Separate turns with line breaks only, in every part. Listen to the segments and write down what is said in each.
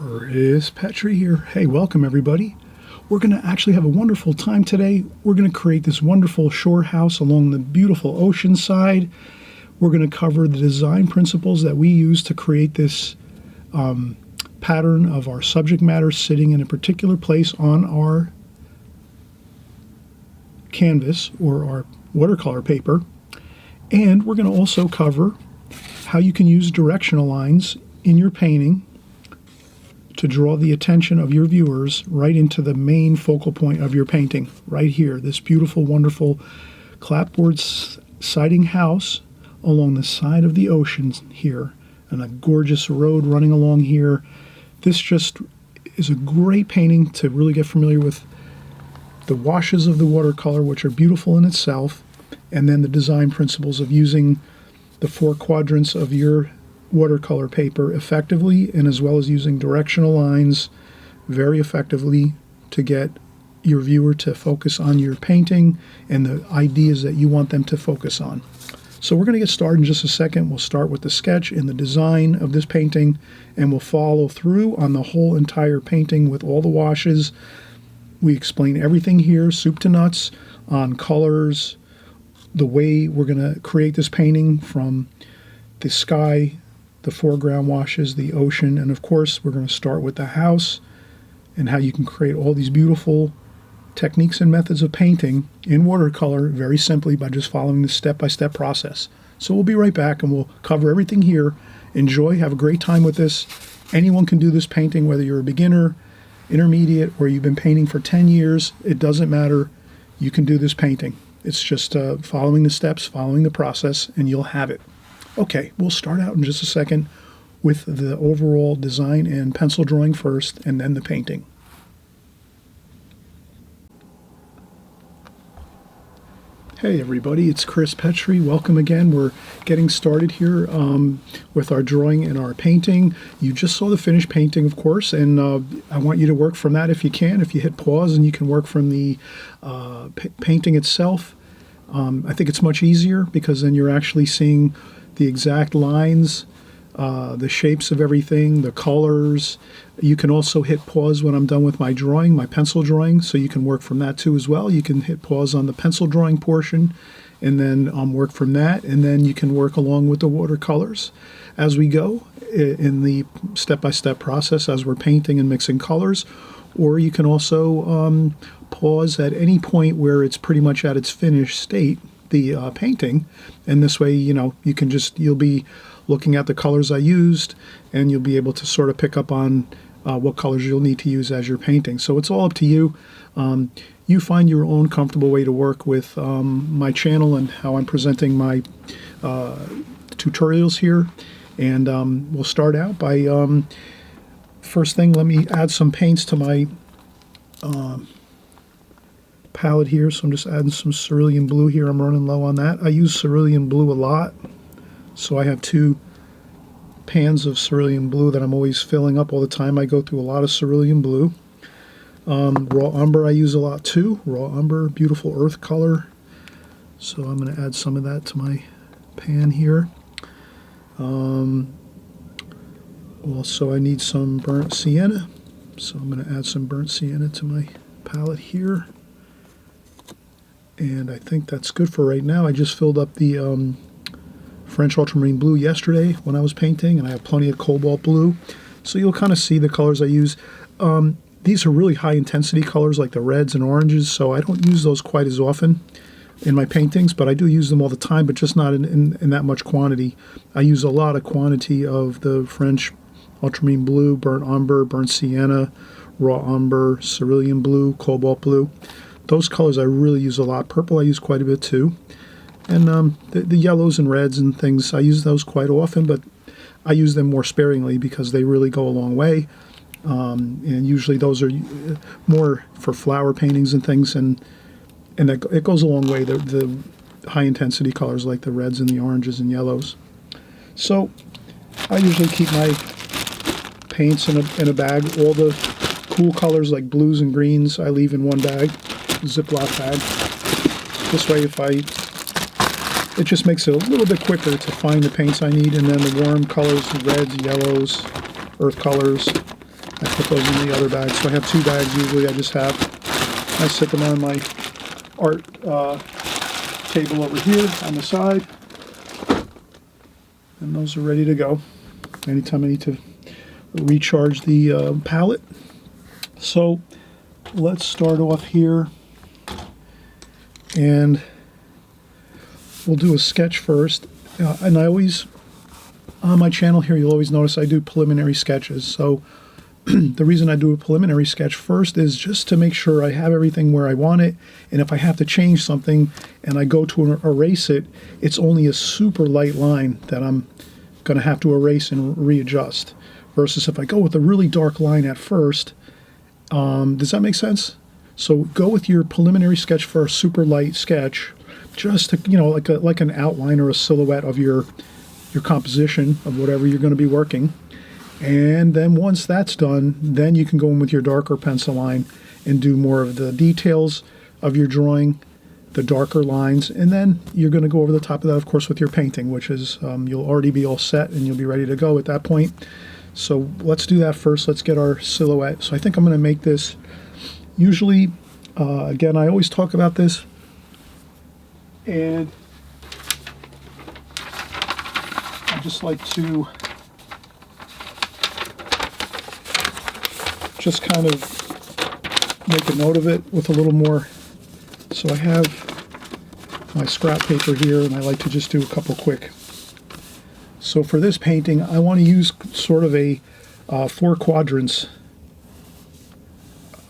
Chris Petri here. Hey, welcome everybody. We're going to actually have a wonderful time today. We're going to create this wonderful shore house along the beautiful ocean side. We're going to cover the design principles that we use to create this pattern of our subject matter sitting in a particular place on our canvas or our watercolor paper. And we're going to also cover how you can use directional lines in your painting to draw the attention of your viewers right into the main focal point of your painting, right here, this beautiful, wonderful clapboard siding house along the side of the ocean here, and a gorgeous road running along here. This just is a great painting to really get familiar with the washes of the watercolor, which are beautiful in itself, and then the design principles of using the four quadrants of your watercolor paper effectively, and as well as using directional lines very effectively to get your viewer to focus on your painting and the ideas that you want them to focus on. So we're going to get started in just a second. We'll start with the sketch and the design of this painting, and we'll follow through on the whole entire painting with all the washes. We explain everything here, soup to nuts, on colors, the way we're going to create this painting from the sky, the foreground washes, the ocean, and of course we're going to start with the house and how you can create all these beautiful techniques and methods of painting in watercolor very simply by just following the step-by-step process. So we'll be right back and we'll cover everything here. Enjoy, have a great time with this. Anyone can do this painting, whether you're a beginner, intermediate, or you've been painting for 10 years. It doesn't matter. You can do this painting. It's just following the steps, following the process, and you'll have it. Okay, we'll start out in just a second with the overall design and pencil drawing first, and then the painting. Hey everybody, it's Chris Petri. Welcome again. We're getting started here with our drawing and our painting. You just saw the finished painting, of course, and I want you to work from that if you can. If you hit pause and you can work from the painting itself, I think it's much easier because then you're actually seeing the exact lines, the shapes of everything, the colors. You can also hit pause when I'm done with my drawing, my pencil drawing, so you can work from that too as well. You can hit pause on the pencil drawing portion and then work from that, and then you can work along with the watercolors as we go in the step-by-step process as we're painting and mixing colors. Or you can also pause at any point where it's pretty much at its finished state, the painting, and this way you'll be looking at the colors I used, and you'll be able to sort of pick up on what colors you'll need to use as you're painting. So it's all up to you. You find your own comfortable way to work with my channel and how I'm presenting my tutorials here. And we'll start out by first thing, let me add some paints to my palette here. So I'm just adding some cerulean blue here. I'm running low on that. I use cerulean blue a lot, so I have two pans of cerulean blue that I'm always filling up all the time. I go through a lot of cerulean blue. Raw umber I use a lot too. Raw umber, beautiful earth color. So I'm going to add some of that to my pan here. Also I need some burnt sienna, so I'm going to add some burnt sienna to my palette here. And I think that's good for right now. I just filled up the French ultramarine blue yesterday when I was painting, and I have plenty of cobalt blue. So you'll kind of see the colors I use. These are really high intensity colors like the reds and oranges, so I don't use those quite as often in my paintings, but I do use them all the time, but just not in that much quantity. I use a lot of quantity of the French ultramarine blue, burnt umber, burnt sienna, raw umber, cerulean blue, cobalt blue. Those colors I really use a lot. Purple I use quite a bit too. And the yellows and reds and things, I use those quite often, but I use them more sparingly because they really go a long way. And usually those are more for flower paintings and things, and it goes a long way, the high intensity colors like the reds and the oranges and yellows. So I usually keep my paints in a bag. All the cool colors like blues and greens I leave in one bag, Ziploc bag. This way it just makes it a little bit quicker to find the paints I need, and then the warm colors, reds, yellows, earth colors, I put those in the other bag. So I have 2 bags usually. I sit them on my art table over here on the side, and those are ready to go anytime I need to recharge the palette. So let's start off here, and we'll do a sketch first. And I always, on my channel here, you'll always notice I do preliminary sketches. So the reason I do a preliminary sketch first is just to make sure I have everything where I want it, and if I have to change something and I go to erase it, it's only a super light line that I'm going to have to erase and readjust, versus if I go with a really dark line at first. Does that make sense? So go with your preliminary sketch for a super light sketch, just to, like an outline or a silhouette of your composition of whatever you're going to be working. And then once that's done, then you can go in with your darker pencil line and do more of the details of your drawing, the darker lines, and then you're going to go over the top of that, of course, with your painting, which is you'll already be all set and you'll be ready to go at that point. So let's do that first. Let's get our silhouette. So I think I'm going to make this, usually, again, I always talk about this, and I just like to just kind of make a note of it with a little more. So I have my scrap paper here, and I like to just do a couple quick. So for this painting, I want to use sort of a 4 quadrants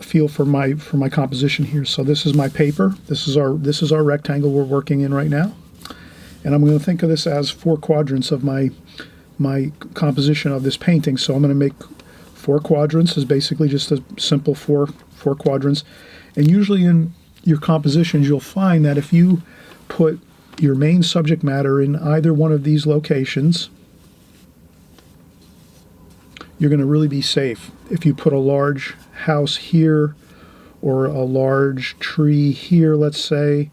feel for my composition here. So this is my paper. This is our rectangle we're working in right now, and I'm going to think of this as 4 quadrants of my composition of this painting. So I'm going to make 4 quadrants is basically just a simple four quadrants. And usually in your compositions, you'll find that if you put your main subject matter in either one of these locations, you're going to really be safe. If you put a large house here, or a large tree here, let's say,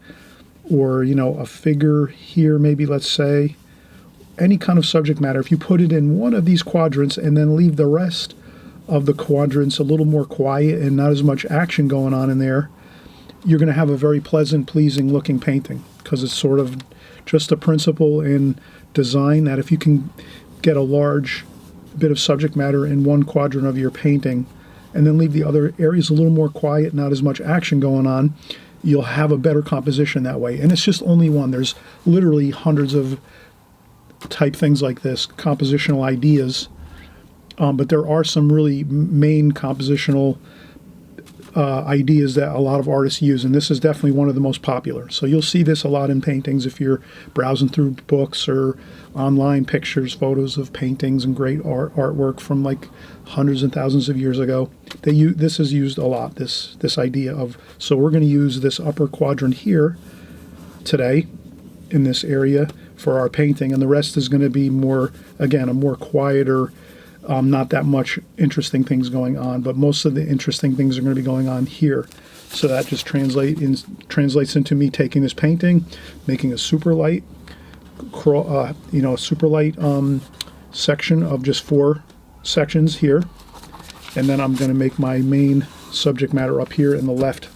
or a figure here, maybe, let's say, any kind of subject matter, if you put it in one of these quadrants and then leave the rest of the quadrants a little more quiet and not as much action going on in there, you're going to have a very pleasant, pleasing looking painting, because it's sort of just a principle in design that if you can get a large bit of subject matter in one quadrant of your painting and then leave the other areas a little more quiet, not as much action going on, you'll have a better composition that way. And it's just only one. There's literally hundreds of type things like this, compositional ideas. But there are some really main compositional ideas that a lot of artists use, and this is definitely one of the most popular. So you'll see this a lot in paintings if you're browsing through books or online pictures, photos of paintings and great artwork from like hundreds and thousands of years ago. This is used a lot, this idea of, so we're going to use this upper quadrant here today in this area for our painting, and the rest is going to be more, again, a more quieter, not that much interesting things going on, but most of the interesting things are going to be going on here. So that just translates into me taking this painting, making a super light, section of just 4 sections here, and then I'm going to make my main subject matter up here in the left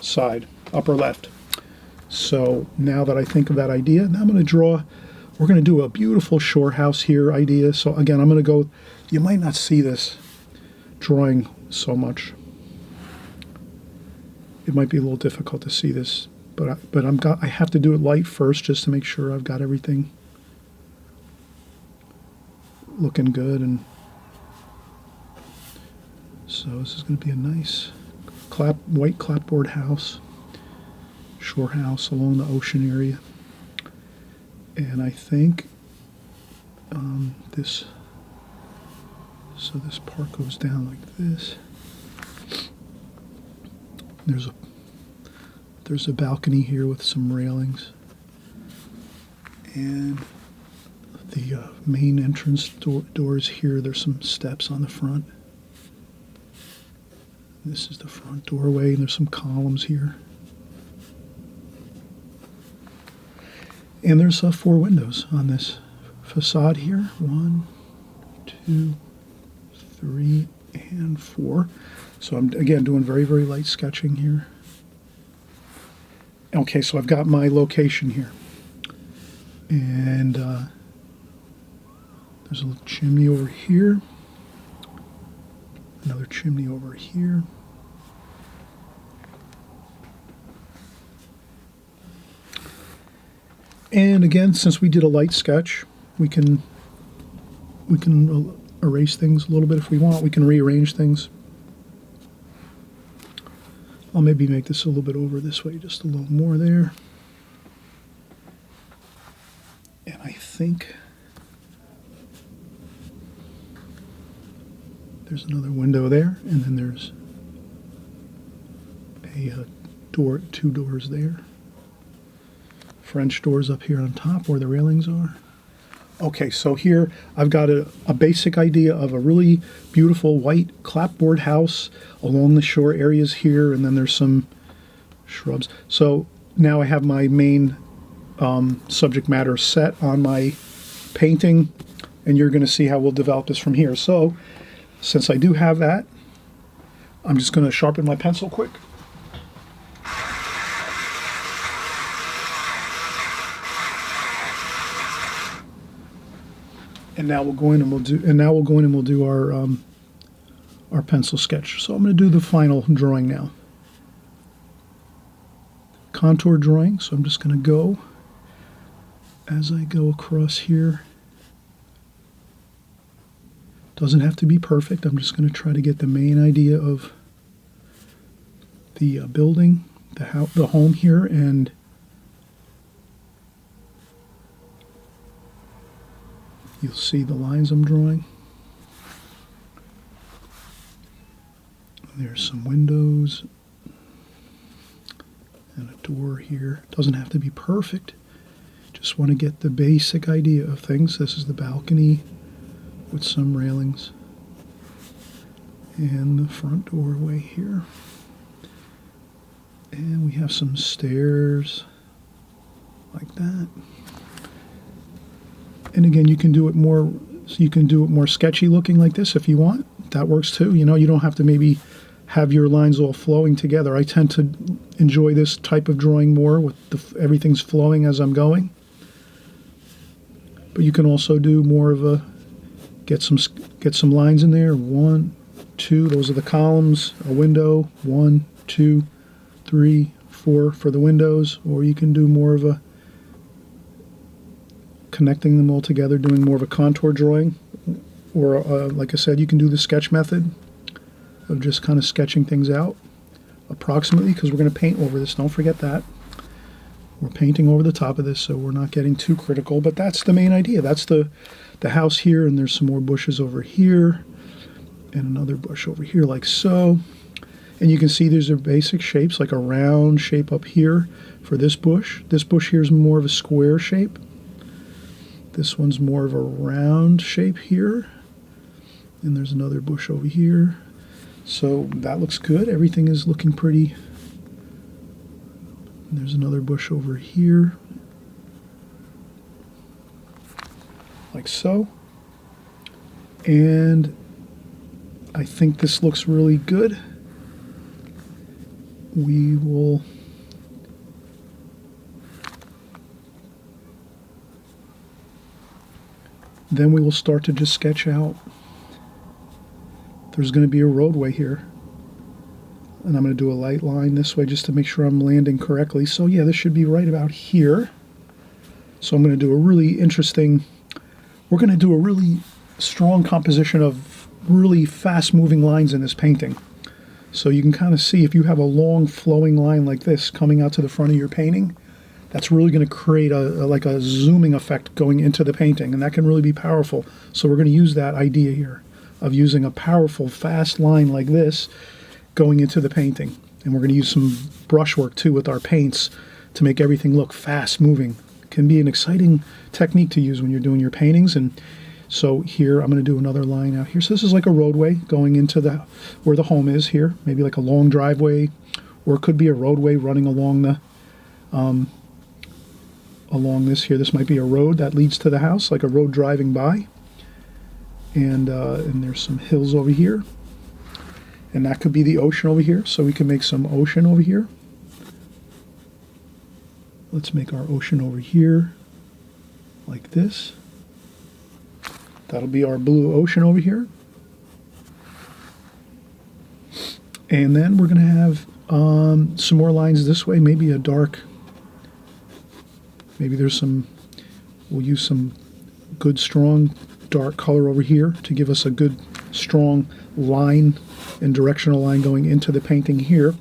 side, upper left. So now that I think of that idea, now I'm going to draw. We're going to do a beautiful shore house here idea. So again, I'm going to go, you might not see this drawing so much. It might be a little difficult to see this, but I have to do it light first just to make sure I've got everything looking good. And so this is going to be a nice white clapboard house, shore house along the ocean area. And I think this part goes down like this. There's a balcony here with some railings, and the main entrance doors here. There's some steps on the front. This is the front doorway, and there's some columns here. And there's 4 windows on this facade here. 1, 2, 3, and 4. So I'm, again, doing very, very light sketching here. Okay, so I've got my location here. And there's a little chimney over here. Another chimney over here. And again, since we did a light sketch, we can erase things a little bit if we want. We can rearrange things. I'll maybe make this a little bit over this way, just a little more there. And I think there's another window there, and then there's a door, 2 doors there. French doors up here on top where the railings are. Okay, so here I've got a basic idea of a really beautiful white clapboard house along the shore areas here, and then there's some shrubs. So now I have my main subject matter set on my painting, and you're going to see how we'll develop this from here. So since I do have that, I'm just going to sharpen my pencil quick. And now we'll go in and we'll do our pencil sketch. So I'm going to do the final drawing now. Contour drawing. So I'm just going to go as I go across here. Doesn't have to be perfect. I'm just going to try to get the main idea of the building, the home here, and you'll see the lines I'm drawing. There's some windows and a door here. Doesn't have to be perfect. Just want to get the basic idea of things. This is the balcony with some railings and the front doorway here. And we have some stairs like that. And again, you can do it more sketchy looking like this if you want. That works too. You know, you don't have to maybe have your lines all flowing together. I tend to enjoy this type of drawing more with everything's flowing as I'm going. But you can also do more of a get some lines in there. 1, 2. Those are the columns. A window. 1, 2, 3, 4 for the windows. Or you can do more of a connecting them all together, doing more of a contour drawing, or like I said, you can do the sketch method of just kind of sketching things out approximately, because we're going to paint over this. Don't forget that. We're painting over the top of this, so we're not getting too critical, but that's the main idea. That's the house here, and there's some more bushes over here, and another bush over here like so. And you can see these are basic shapes, like a round shape up here for this bush. This bush here is more of a square shape. This one's more of a round shape here. And there's another bush over here. So that looks good. Everything is looking pretty. And there's another bush over here. Like so. And I think this looks really good. We will then we will start to just sketch out. There's going to be a roadway here, and I'm going to do a light line this way just to make sure I'm landing correctly. So yeah, this should be right about here. So I'm going to do a really interesting, we're going to do a really strong composition of really fast moving lines in this painting. So you can kind of see if you have a long flowing line like this coming out to the front of your painting, that's really going to create like a zooming effect going into the painting, and that can really be powerful. So we're going to use that idea here of using a powerful, fast line like this going into the painting. And we're going to use some brushwork too with our paints to make everything look fast moving. It can be an exciting technique to use when you're doing your paintings. And so here I'm going to do another line out here. So this is like a roadway going into where the home is here, maybe like a long driveway, or it could be a roadway running along the along this here. This might be a road that leads to the house, like a road driving by. And there's some hills over here. And that could be the ocean over here, so we can make some ocean over here. Let's make our ocean over here like this. That'll be our blue ocean over here. And then we're going to have some more lines this way, maybe a dark, maybe there's some, we'll use some good strong dark color over here to give us a good strong line and directional line going into the painting here.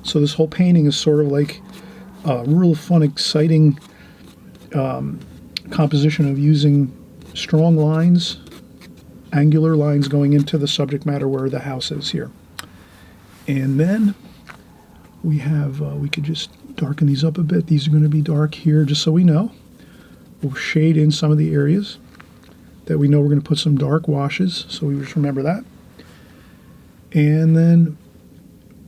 So this whole painting is sort of like a real fun, exciting composition of using strong lines, angular lines going into the subject matter where the house is here. And then we have, we could just darken these up a bit. These are going to be dark here, just so we know. We'll shade in some of the areas that we know we're going to put some dark washes, so we just remember that. And then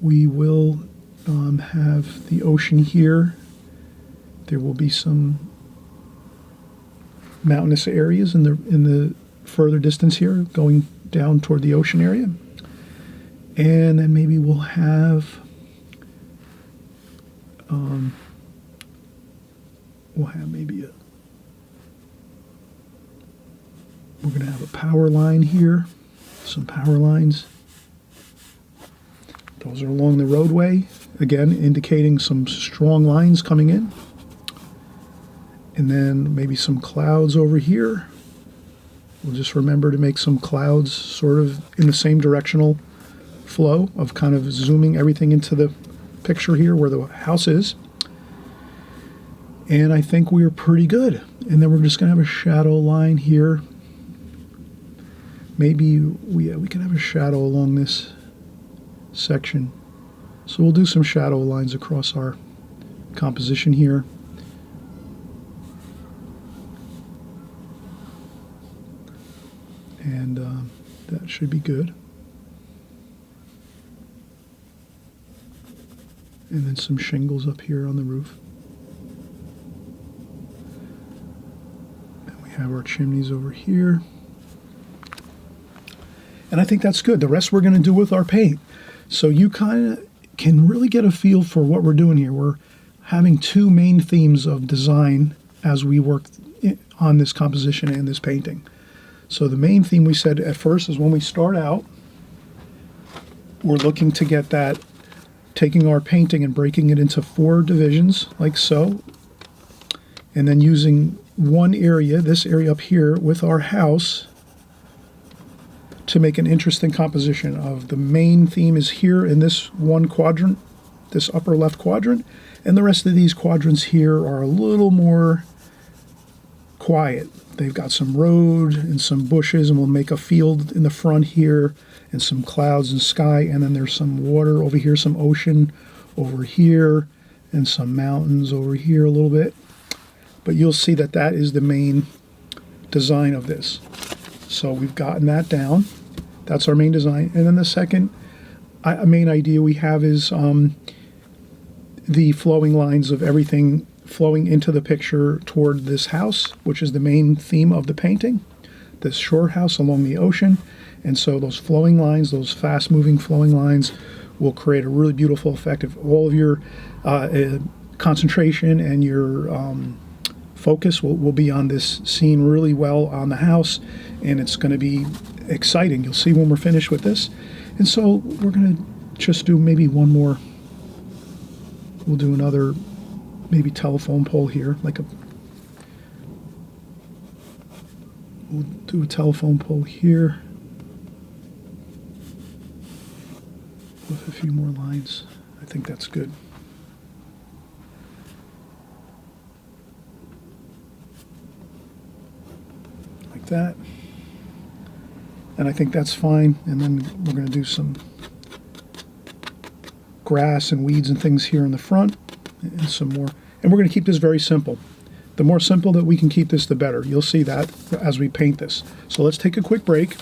we will have the ocean here. There will be some mountainous areas in the further distance here, going down toward the ocean area. And then maybe we'll have maybe we're going to have a power line here, some power lines. Those are along the roadway, again indicating some strong lines coming in. And then maybe some clouds over here. We'll just remember to make some clouds sort of in the same directional flow of kind of zooming everything into the picture here where the house is. And I think we're pretty good. And then we're just going to have a shadow line here. Maybe we can have a shadow along this section. So we'll do some shadow lines across our composition here. And that should be good. And then some shingles up here on the roof. And we have our chimneys over here. And I think that's good. The rest we're going to do with our paint. So you kind of can really get a feel for what we're doing here. We're having two main themes of design as we work on this composition and this painting. So the main theme we said at first is when we start out, we're looking to get that, taking our painting and breaking it into 4 divisions, like so, and then using one area, this area up here, with our house to make an interesting composition of the main theme is here in this one quadrant, this upper left quadrant, and the rest of these quadrants here are a little more quiet. They've got some road and some bushes, and we'll make a field in the front here and some clouds and sky, and then there's some water over here, some ocean over here, and some mountains over here a little bit. But you'll see that that is the main design of this. So we've gotten that down. That's our main design. And then the second main idea we have is the flowing lines of everything flowing into the picture toward this house, which is the main theme of the painting, this shore house along the ocean. And so those flowing lines, those fast-moving flowing lines, will create a really beautiful effect. If all of your concentration and your focus will be on this scene really well on the house, and it's going to be exciting. You'll see when we're finished with this. And so we're going to just do maybe one more. We'll do another maybe telephone pole here, like a, we'll do a telephone pole here with a few more lines. I think that's good. Like that. And I think that's fine. And then we're going to do some grass and weeds and things here in the front and some more. And we're going to keep this very simple. The more simple that we can keep this, the better. You'll see that as we paint this. So let's take a quick break.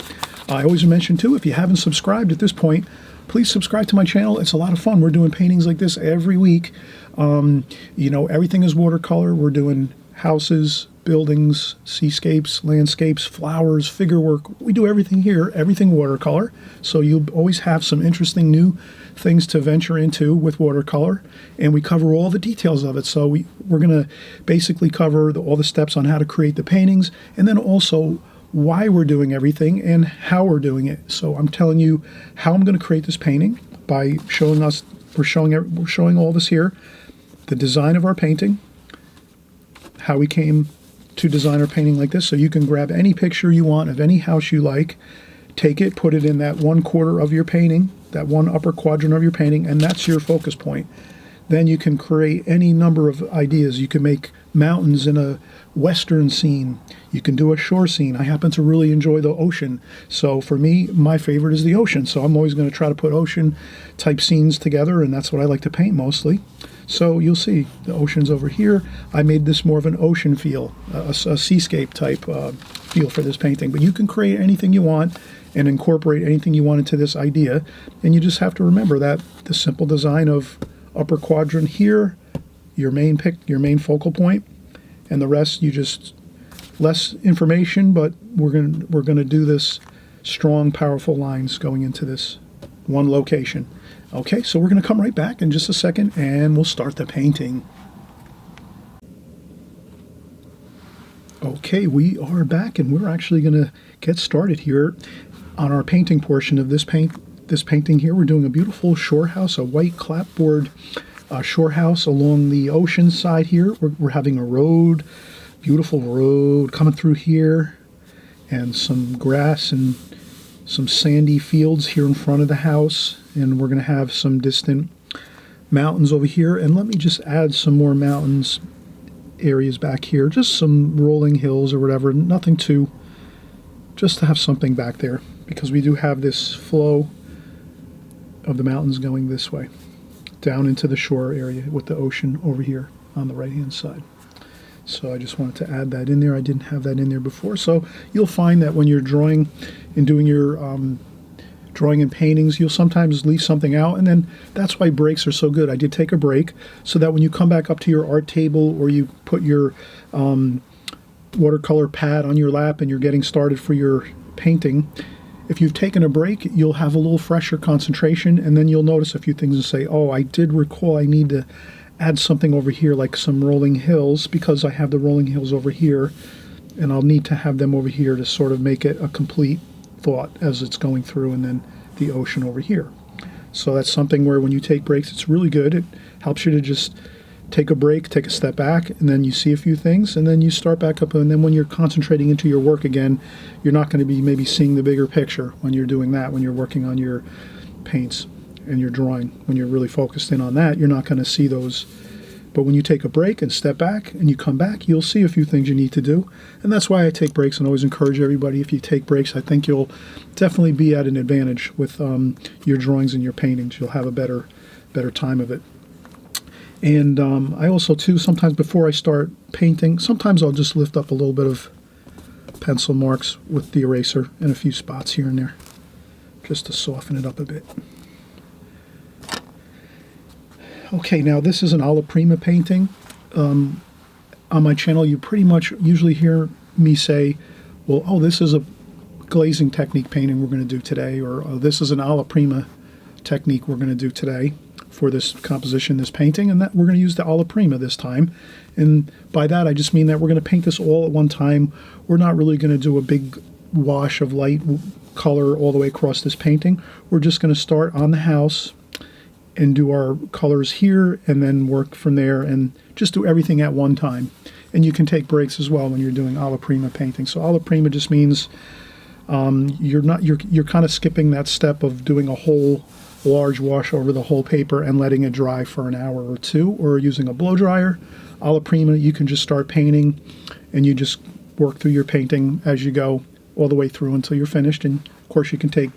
I always mention too, if you haven't subscribed at this point, please subscribe to my channel. It's a lot of fun. We're doing paintings like this every week. You know, everything is watercolor. We're doing houses, buildings, seascapes, landscapes, flowers, figure work. We do everything here, everything watercolor. So you'll always have some interesting new things to venture into with watercolor. And we cover all the details of it. So we're going to basically cover all the steps on how to create the paintings, and then also why we're doing everything and how we're doing it. So I'm telling you how I'm going to create this painting by showing us, we're showing all this here, the design of our painting, how we came to design our painting like this. So you can grab any picture you want of any house you like, take it, put it in that 1/4 of your painting, that one upper quadrant of your painting, and that's your focus point. Then you can create any number of ideas. You can make mountains in a western scene. You can do a shore scene. I happen to really enjoy the ocean. So for me, my favorite is the ocean. So I'm always going to try to put ocean type scenes together, and that's what I like to paint mostly. So you'll see the ocean's over here. I made this more of an ocean feel, a seascape type feel for this painting. But you can create anything you want and incorporate anything you want into this idea. And you just have to remember that the simple design of upper quadrant here, your main focal point, and the rest you just less information, but we're gonna do this strong, powerful lines going into this one location. Okay, so we're gonna come right back in just a second and we'll start the painting. Okay, we are back and we're actually gonna get started here on our painting portion of this painting here. We're doing a beautiful shore house, a white clapboard shore house along the ocean side here. We're having a road, beautiful road coming through here, and some grass and some sandy fields here in front of the house, and we're going to have some distant mountains over here. And let me just add some more mountains areas back here, just some rolling hills or whatever, nothing too, just to have something back there, because we do have this flow of the mountains going this way down into the shore area with the ocean over here on the right hand side. So I just wanted to add that in there. I didn't have that in there before. So you'll find that when you're drawing and doing your drawing and paintings, you'll sometimes leave something out, and then that's why breaks are so good. I did take a break so that when you come back up to your art table or you put your watercolor pad on your lap and you're getting started for your painting, if you've taken a break, you'll have a little fresher concentration, and then you'll notice a few things and say, oh, I did recall I need to add something over here, like some rolling hills, because I have the rolling hills over here, and I'll need to have them over here to sort of make it a complete thought as it's going through, and then the ocean over here. So that's something where when you take breaks, it's really good. It helps you to just take a break, take a step back, and then you see a few things, and then you start back up, and then when you're concentrating into your work again, you're not going to be maybe seeing the bigger picture when you're doing that, when you're working on your paints and your drawing. When you're really focused in on that, you're not going to see those. But when you take a break and step back and you come back, you'll see a few things you need to do. And that's why I take breaks and always encourage everybody, if you take breaks, I think you'll definitely be at an advantage with your drawings and your paintings. You'll have a better time of it. And I also, too, sometimes before I start painting, sometimes I'll just lift up a little bit of pencil marks with the eraser in a few spots here and there, just to soften it up a bit. Okay, now this is an alla prima painting. On my channel, you pretty much usually hear me say, well, oh, this is a glazing technique painting we're going to do today, or oh, this is an alla prima technique we're going to do today for this composition, this painting, and that we're going to use the alla prima this time. And by that, I just mean that we're going to paint this all at one time. We're not really going to do a big wash of light color all the way across this painting. We're just going to start on the house and do our colors here, and then work from there, and just do everything at one time. And you can take breaks as well when you're doing alla prima painting. So alla prima just means you're kind of skipping that step of doing a whole large wash over the whole paper and letting it dry for an hour or two, or using a blow dryer. Alla prima, you can just start painting, and you just work through your painting as you go all the way through until you're finished. And of course, you can take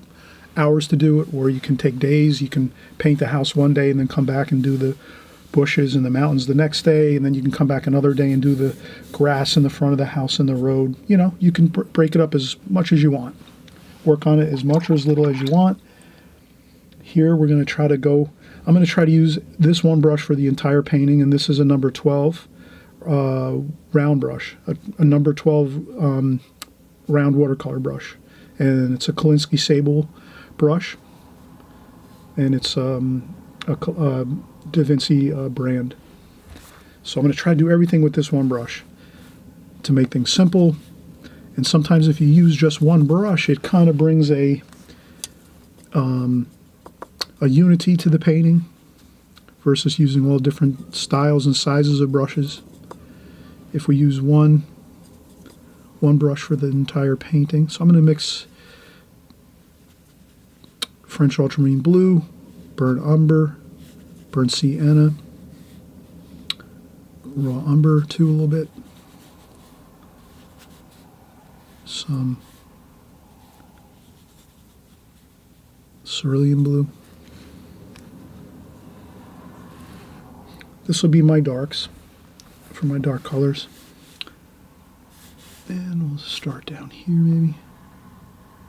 hours to do it, or you can take days. You can paint the house one day and then come back and do the bushes and the mountains the next day, and then you can come back another day and do the grass in the front of the house and the road. You know, you can break it up as much as you want. Work on it as much or as little as you want. Here we're going to try to go, I'm going to try to use this one brush for the entire painting, and this is a number 12, round brush, a number 12 round watercolor brush. And it's a Kolinsky Sable brush. And it's a Da Vinci brand. So I'm going to try to do everything with this one brush to make things simple. And sometimes if you use just one brush, it kind of brings a unity to the painting versus using all different styles and sizes of brushes. If we use one brush for the entire painting. So I'm going to mix French ultramarine blue, burnt umber, burnt sienna, raw umber too a little bit, some cerulean blue. This will be my darks for my dark colors. And we'll start down here maybe.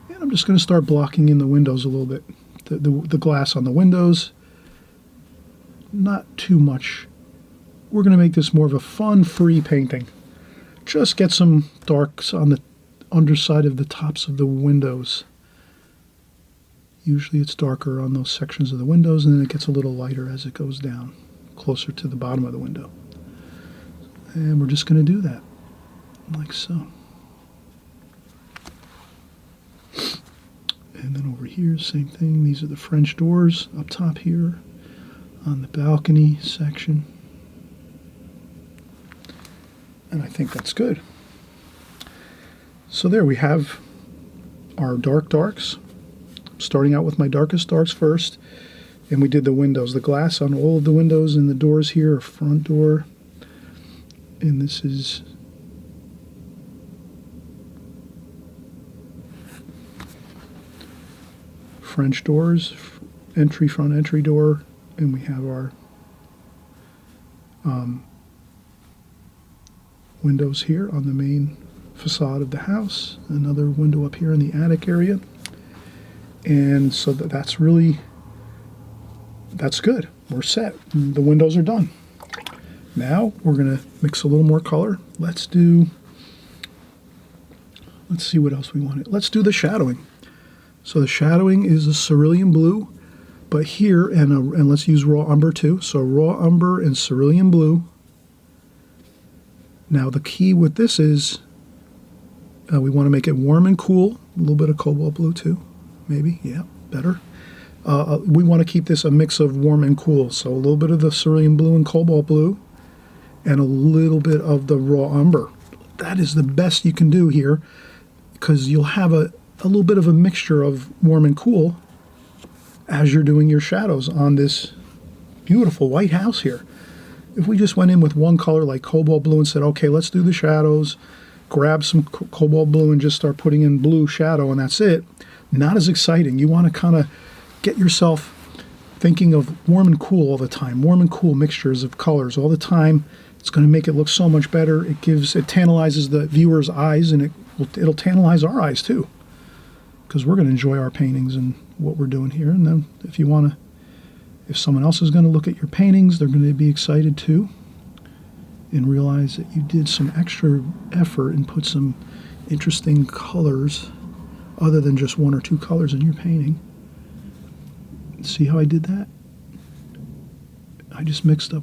And I'm just going to start blocking in the windows a little bit. The glass on the windows. Not too much. We're going to make this more of a fun, free painting. Just get some darks on the underside of the tops of the windows. Usually it's darker on those sections of the windows, and then it gets a little lighter as it goes down, closer to the bottom of the window. And we're just going to do that, like so. And then over here, same thing. These are the French doors up top here on the balcony section. And I think that's good. So there we have our darks. Starting out with my darkest darks first. And we did the windows. The glass on all of the windows and the doors here, a front door. And this is French doors, front entry door, and we have our windows here on the main facade of the house. Another window up here in the attic area. And so that's good. We're set. The windows are done. Now we're going to mix a little more color. Let's see what else we want. Let's do the shadowing. So the shadowing is a cerulean blue, but here, and let's use raw umber too. So raw umber and cerulean blue. Now the key with this is we want to make it warm and cool. A little bit of cobalt blue too, maybe. Yeah, better. We want to keep this a mix of warm and cool. So a little bit of the cerulean blue and cobalt blue, and a little bit of the raw umber. That is the best you can do here, because you'll have a little bit of a mixture of warm and cool as you're doing your shadows on this beautiful white house here. If we just went in with one color like cobalt blue and said, okay, let's do the shadows, grab some cobalt blue and just start putting in blue shadow and that's it, not as exciting. You want to kind of get yourself thinking of warm and cool all the time, warm and cool mixtures of colors all the time. It's going to make it look so much better. It tantalizes the viewer's eyes, and it'll tantalize our eyes too, because we're going to enjoy our paintings and what we're doing here. And then if someone else is going to look at your paintings, they're going to be excited too and realize that you did some extra effort and put some interesting colors other than just one or two colors in your painting. See how I did that? I just mixed up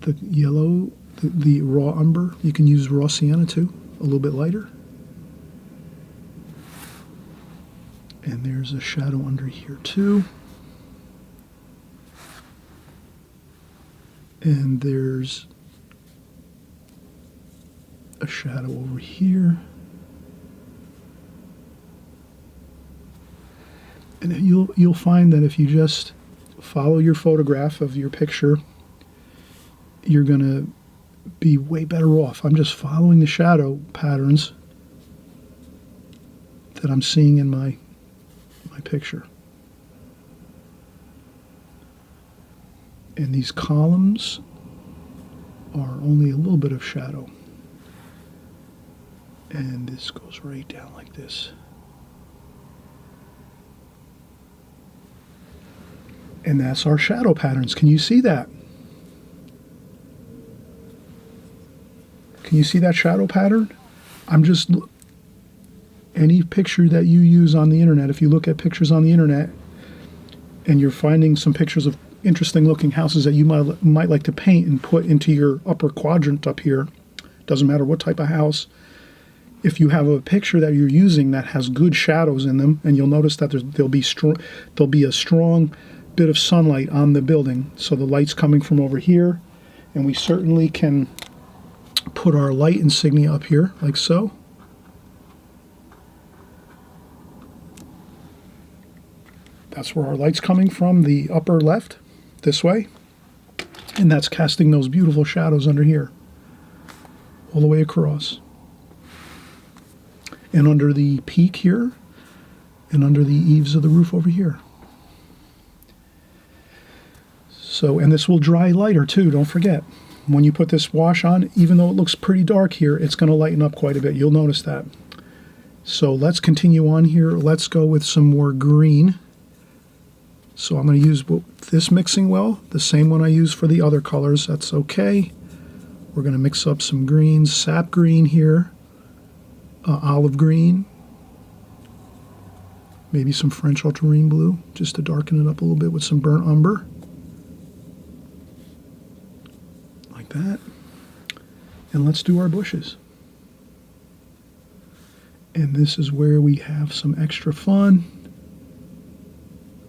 the yellow, the raw umber. You can use raw sienna too, a little bit lighter. And there's a shadow under here too. And there's a shadow over here. And you'll find that if you just follow your photograph of your picture, you're going to be way better off. I'm just following the shadow patterns that I'm seeing in my picture. And these columns are only a little bit of shadow. And this goes right down like this. And that's our shadow patterns. Can you see that? Can you see that shadow pattern? I'm just, any picture that you use on the internet, if you look at pictures on the internet and you're finding some pictures of interesting looking houses that you might like to paint and put into your upper quadrant up here, doesn't matter what type of house, if you have a picture that you're using that has good shadows in them, and you'll notice that there'll be a strong bit of sunlight on the building, so the light's coming from over here, and we certainly can put our light insignia up here like so. That's where our light's coming from, the upper left, this way, and that's casting those beautiful shadows under here, all the way across. And under the peak here, and under the eaves of the roof over here. So, and this will dry lighter too, don't forget. When you put this wash on, even though it looks pretty dark here, it's going to lighten up quite a bit. You'll notice that. So let's continue on here. Let's go with some more green. So I'm going to use this mixing well, the same one I used for the other colors. That's okay. We're going to mix up some greens, sap green here, olive green, maybe some French ultramarine blue, just to darken it up a little bit with some burnt umber. Like that. And let's do our bushes. And this is where we have some extra fun.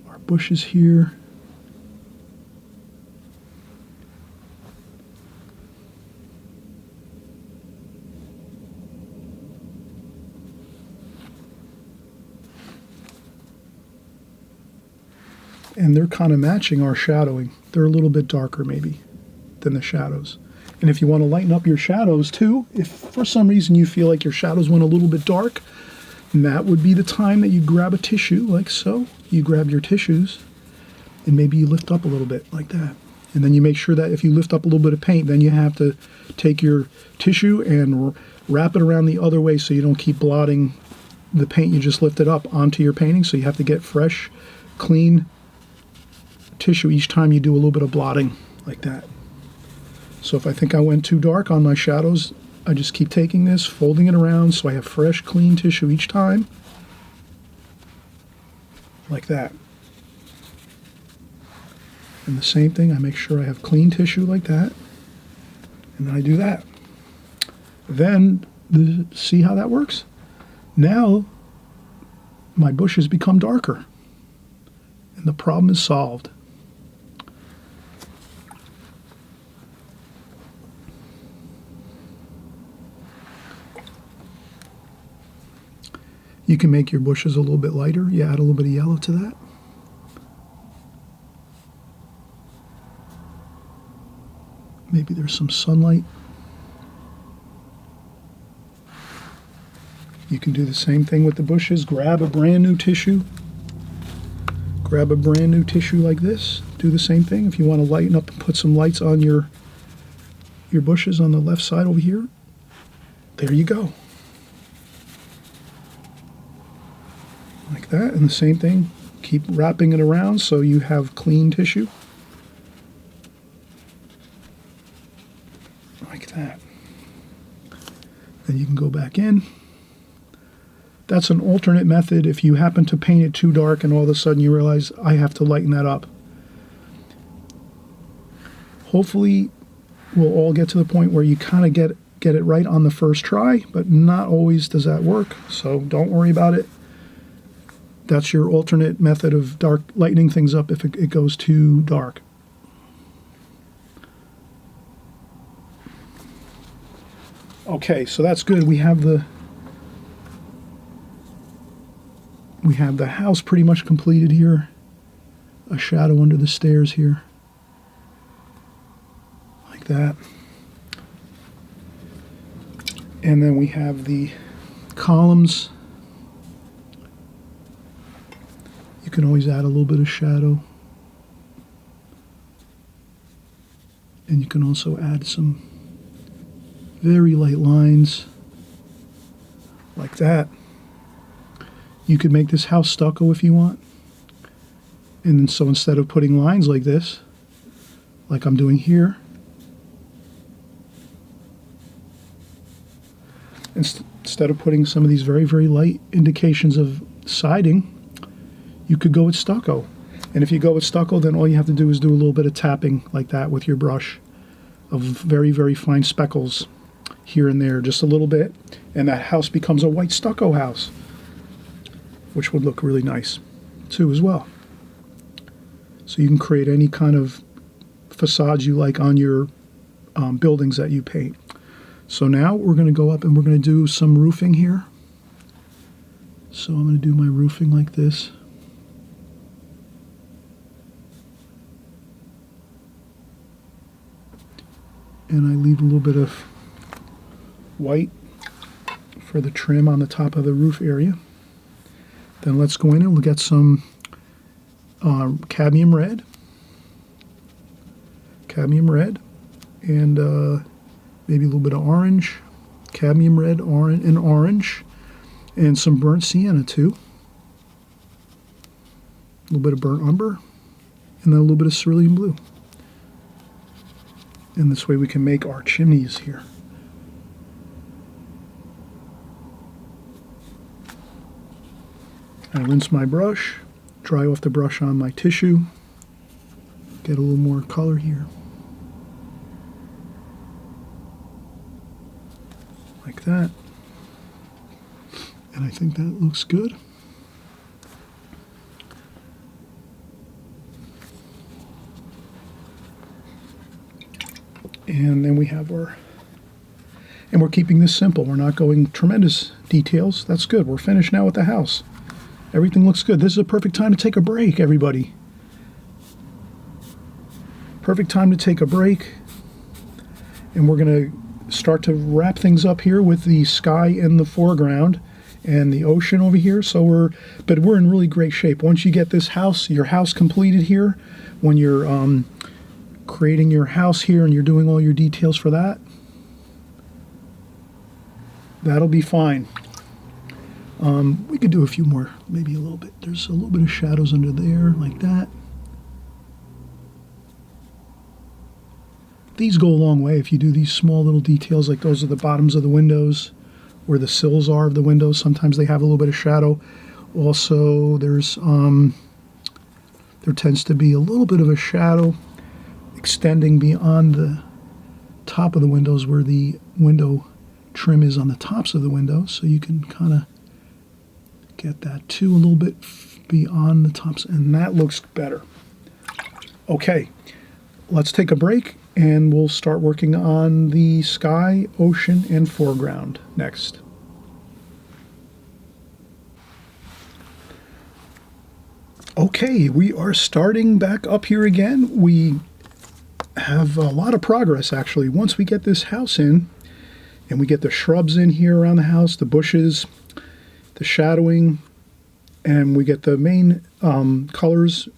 Our bushes here. And they're kind of matching our shadowing. They're a little bit darker maybe than the shadows. And if you want to lighten up your shadows too, if for some reason you feel like your shadows went a little bit dark, that would be the time that you grab a tissue like so. You grab your tissues and maybe you lift up a little bit like that. And then you make sure that if you lift up a little bit of paint, then you have to take your tissue and wrap it around the other way so you don't keep blotting the paint you just lifted up onto your painting. So you have to get fresh, clean tissue each time you do a little bit of blotting like that. So if I think I went too dark on my shadows, I just keep taking this, folding it around so I have fresh, clean tissue each time. Like that. And the same thing, I make sure I have clean tissue like that. And then I do that. Then, see how that works? Now, my bushes become darker. And the problem is solved. You can make your bushes a little bit lighter. You add a little bit of yellow to that. Maybe there's some sunlight. You can do the same thing with the bushes. Grab a brand new tissue. Grab a brand new tissue like this. Do the same thing. If you want to lighten up and put some lights on your bushes on the left side over here, there you go. Like that, and the same thing, keep wrapping it around so you have clean tissue. Like that. Then you can go back in. That's an alternate method if you happen to paint it too dark and all of a sudden you realize I have to lighten that up. Hopefully we'll all get to the point where you kind of get it right on the first try, but not always does that work, so don't worry about it. That's your alternate method of lightening things up if it goes too dark. Okay, so that's good. We have the house pretty much completed here. A shadow under the stairs here. Like that. And then we have the columns. You can always add a little bit of shadow. And you can also add some very light lines like that. You could make this house stucco if you want. And so instead of putting lines like this, like I'm doing here, instead of putting some of these very, very light indications of siding, you could go with stucco. And if you go with stucco, then all you have to do is do a little bit of tapping like that with your brush of very, very fine speckles here and there, just a little bit, and that house becomes a white stucco house, which would look really nice too as well. So you can create any kind of facades you like on your buildings that you paint. So now we're going to go up and we're going to do some roofing here. So I'm going to do my roofing like this. And I leave a little bit of white for the trim on the top of the roof area. Then let's go in and we'll get some cadmium red, and maybe a little bit of orange, cadmium red, orange, and some burnt sienna too. A little bit of burnt umber, and then a little bit of cerulean blue. And this way we can make our chimneys here. I rinse my brush, dry off the brush on my tissue, get a little more color here. Like that. And I think that looks good. And then we have our, and we're keeping this simple. We're not going tremendous details. That's good. We're finished now with the house. Everything looks good. This is a perfect time to take a break, everybody. Perfect time to take a break. And we're going to start to wrap things up here with the sky in the foreground and the ocean over here. So we're in really great shape. Once you get this house, your house completed here, when you're creating your house here and you're doing all your details for that, that'll be fine. We could do a few more, maybe a little bit. There's a little bit of shadows under there, like that. These go a long way if you do these small little details, like those are the bottoms of the windows, where the sills are of the windows. Sometimes they have a little bit of shadow. Also, there tends to be a little bit of a shadow extending beyond the top of the windows where the window trim is on the tops of the windows. So you can kind of get that too a little bit beyond the tops, and that looks better. Okay, let's take a break and we'll start working on the sky, ocean, and foreground next. Okay, we are starting back up here again. We have a lot of progress actually. Once we get this house in and we get the shrubs in here around the house, the bushes, the shadowing, and we get the main colors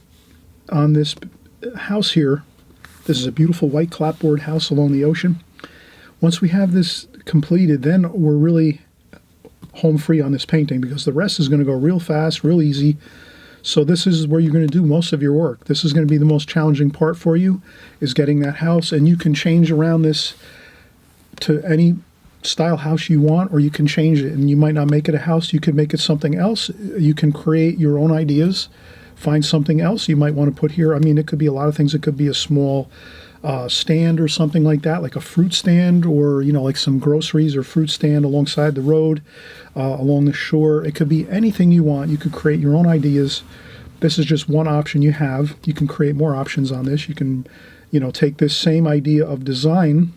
on this house here. This is a beautiful white clapboard house along the ocean. Once we have this completed, then we're really home free on this painting, because the rest is going to go real fast, real easy. So this is where you're going to do most of your work. This is going to be the most challenging part for you, is getting that house. And you can change around this to any style house you want, or you can change it, and you might not make it a house. You could make it something else. You can create your own ideas, find something else you might want to put here. I mean, it could be a lot of things. It could be a small stand or something like that, like a fruit stand, or like some groceries or fruit stand alongside the road, along the shore. It could be anything you want. You could create your own ideas. This is just one option you have. You can create more options on this. You can take this same idea of design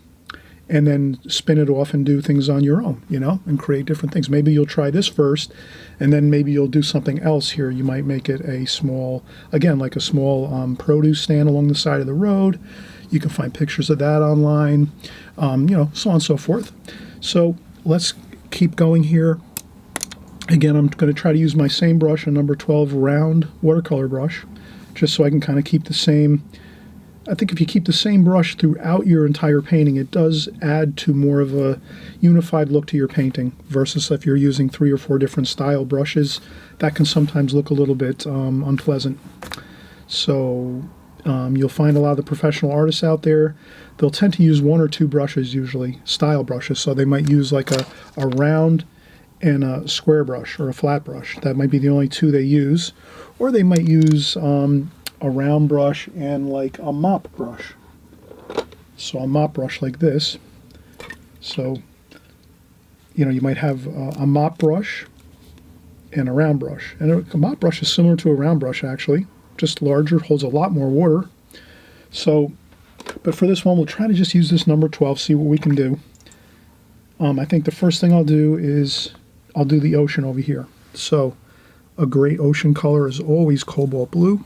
and then spin it off and do things on your own, and create different things. Maybe you'll try this first, and then maybe you'll do something else here. You might make it a small, again, like a small produce stand along the side of the road. You can find pictures of that online, so on and so forth. So let's keep going here. Again, I'm going to try to use my same brush, a number 12 round watercolor brush, just so I can kind of keep the same. I think if you keep the same brush throughout your entire painting, it does add to more of a unified look to your painting, versus if you're using 3 or 4 different style brushes. That can sometimes look a little bit unpleasant. So you'll find a lot of the professional artists out there, they'll tend to use 1 or 2 brushes, usually style brushes. So they might use like a round and a square brush or a flat brush. That might be the only two they use. Or they might use a round brush and like a mop brush. So a mop brush like this. So, you know, you might have a mop brush and a round brush. And a mop brush is similar to a round brush actually, just larger, holds a lot more water. So, but for this one, we'll try to just use this number 12, see what we can do. I think the first thing I'll do is I'll do the ocean over here. So a great ocean color is always cobalt blue.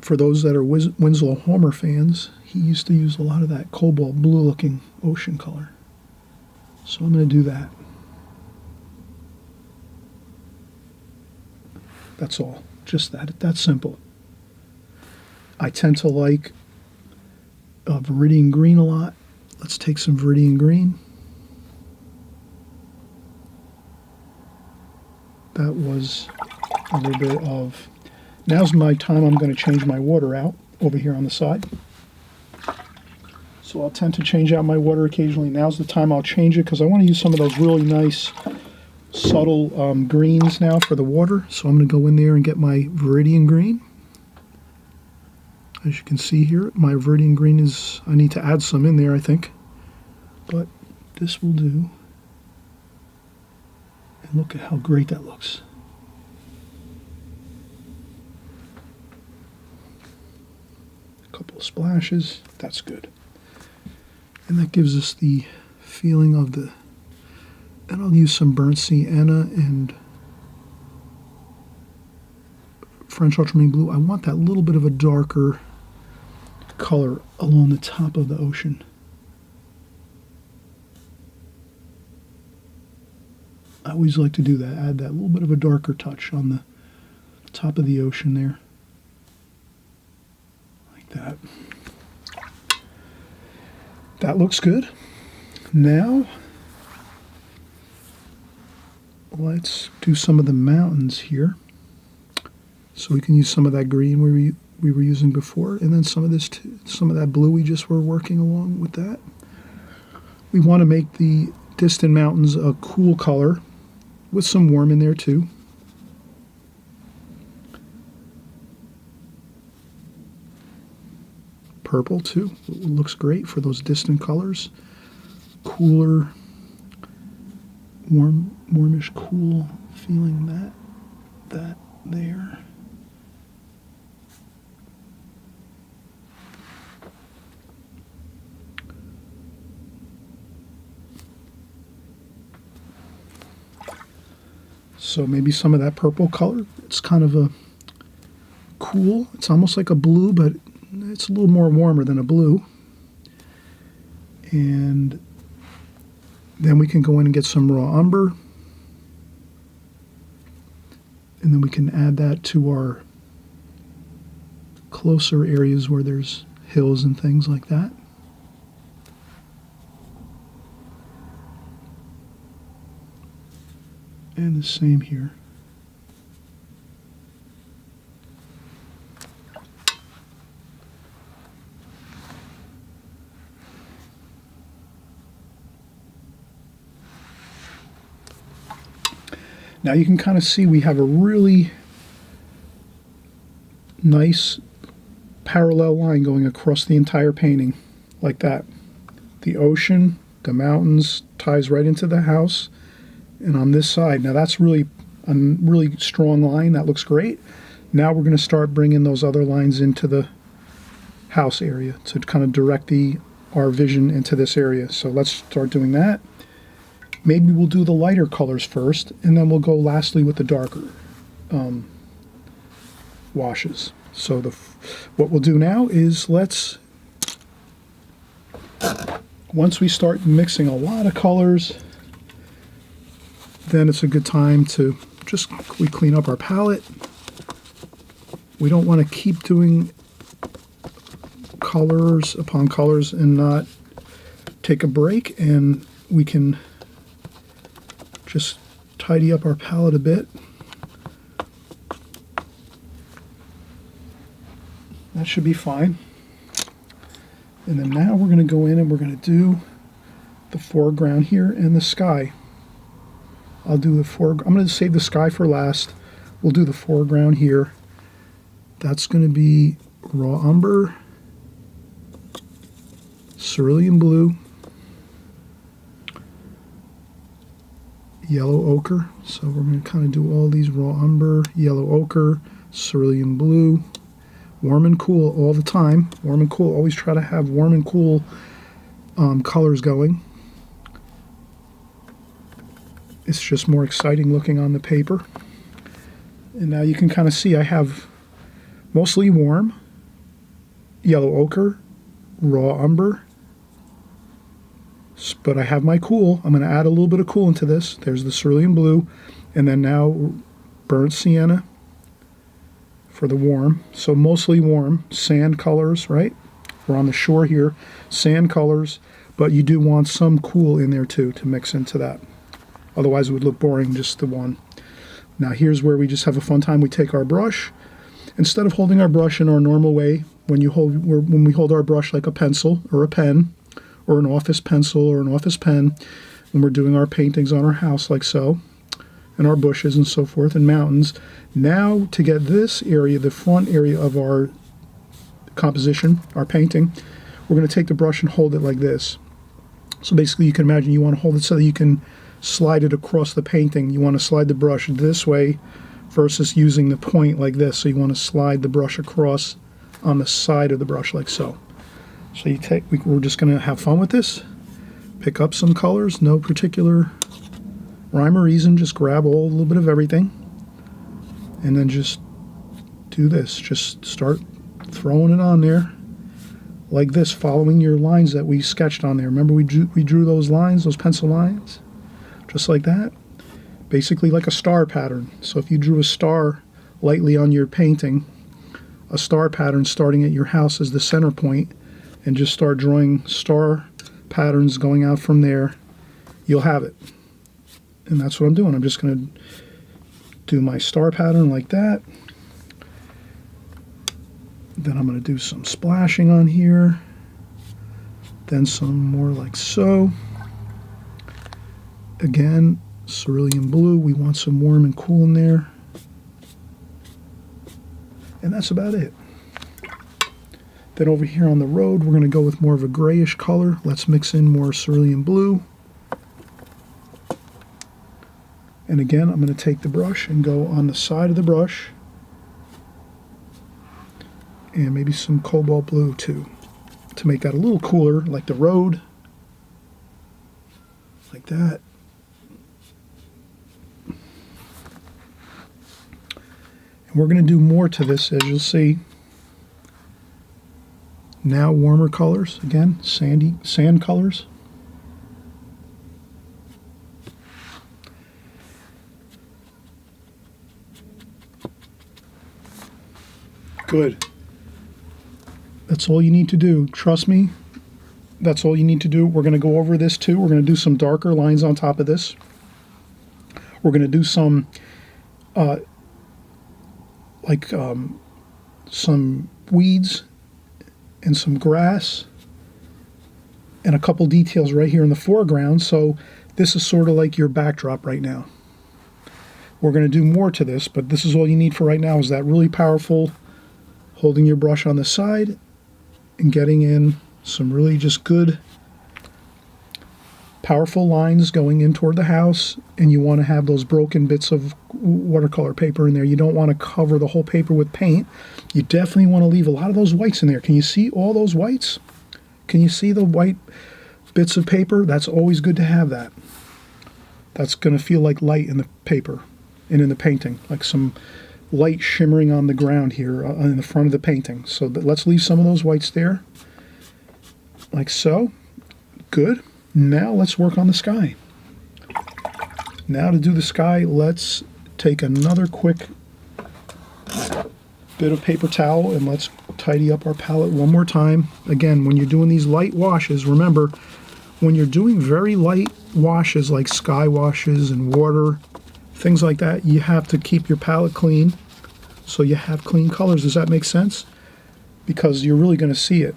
For those that are Winslow Homer fans, he used to use a lot of that cobalt blue looking ocean color. So I'm going to do that. That's all. Just that. That's simple. I tend to like Viridian green a lot. Let's take some Viridian green. That was a little bit of... Now's my time. I'm going to change my water out over here on the side. So I'll tend to change out my water occasionally. Now's the time I'll change it because I want to use some of those really nice subtle greens now for the water. So I'm going to go in there and get my Viridian green. As you can see here, my Viridian green is, I need to add some in there, I think. But this will do. And look at how great that looks. A couple of splashes, that's good. And that gives us the feeling of the, and I'll use some burnt sienna and French ultramarine blue. I want that little bit of a darker color along the top of the ocean. I always like to do that, add that little bit of a darker touch on the top of the ocean there. Like that. That looks good. Now, let's do some of the mountains here. So we can use some of that green we were using before, and then some of this too, some of that blue we just were working along with that. We want to make the distant mountains a cool color with some warm in there too. Purple too, it looks great for those distant colors. Cooler, warmish, cool feeling, that there. So maybe some of that purple color. It's kind of a cool, it's almost like a blue, but it's a little more warmer than a blue. And then we can go in and get some raw umber. And then we can add that to our closer areas where there's hills and things like that. And the same here. Now you can kind of see we have a really nice parallel line going across the entire painting, like that. The ocean, the mountains, ties right into the house. And on this side, now that's really a really strong line. That looks great. Now we're going to start bringing those other lines into the house area to kind of direct our vision into this area. So let's start doing that. Maybe we'll do the lighter colors first, and then we'll go lastly with the darker washes. So what we'll do now is once we start mixing a lot of colors, then it's a good time to just clean up our palette. We don't want to keep doing colors upon colors and not take a break, and we can just tidy up our palette a bit. That should be fine. And then now we're going to go in and we're going to do the foreground here and the sky. I'll do the foreground. I'm going to save the sky for last. We'll do the foreground here. That's going to be raw umber, cerulean blue, yellow ochre. So we're going to kind of do all these raw umber, yellow ochre, cerulean blue, warm and cool all the time. Warm and cool. Always try to have warm and cool colors going. It's just more exciting looking on the paper. And now you can kind of see I have mostly warm, yellow ochre, raw umber, but I have my cool. I'm going to add a little bit of cool into this. There's the cerulean blue, and then now burnt sienna for the warm. So mostly warm, sand colors, right? We're on the shore here, sand colors, but you do want some cool in there too to mix into that. Otherwise it would look boring, just the one. Now here's where we just have a fun time. We take our brush. Instead of holding our brush in our normal way, when we hold our brush like a pencil or a pen, or an office pencil or an office pen, when we're doing our paintings on our house like so, and our bushes and so forth, and mountains. Now to get this area, the front area of our composition, our painting, we're going to take the brush and hold it like this. So basically you can imagine you want to hold it so that you can slide it across the painting. You want to slide the brush this way versus using the point like this. So you want to slide the brush across on the side of the brush like so. So you take, we're just going to have fun with this. Pick up some colors, no particular rhyme or reason, just grab a little bit of everything. And then just do this. Just start throwing it on there like this, following your lines that we sketched on there. Remember we drew those lines, those pencil lines? Just like that. Basically like a star pattern. So if you drew a star lightly on your painting, a star pattern starting at your house as the center point, and just start drawing star patterns going out from there, you'll have it. And that's what I'm doing. I'm just going to do my star pattern like that. Then I'm going to do some splashing on here. Then some more like so. Again, cerulean blue. We want some warm and cool in there. And that's about it. Then over here on the road, we're going to go with more of a grayish color. Let's mix in more cerulean blue. And again, I'm going to take the brush and go on the side of the brush. And maybe some cobalt blue too, to make that a little cooler, like the road. Like that. And we're going to do more to this, as you'll see. Now warmer colors, again, sand colors. Good. That's all you need to do. Trust me, that's all you need to do. We're going to go over this too. We're going to do some darker lines on top of this. We're going to do some some weeds and some grass and a couple details right here in the foreground. So this is sort of like your backdrop right now. We're going to do more to this, but this is all you need for right now, is that really powerful holding your brush on the side and getting in some really just good powerful lines going in toward the house. And you want to have those broken bits of watercolor paper in there. You don't want to cover the whole paper with paint. You definitely want to leave a lot of those whites in there. Can you see all those whites? Can you see the white bits of paper? That's always good to have that. That's going to feel like light in the paper and in the painting, like some light shimmering on the ground here in the front of the painting. So let's leave some of those whites there, like so. Good. Now let's work on the sky. Now to do the sky, let's take another quick bit of paper towel and let's tidy up our palette one more time. Again, when you're doing these light washes, remember, when you're doing very light washes like sky washes and water, things like that, you have to keep your palette clean so you have clean colors. Does that make sense? Because you're really going to see it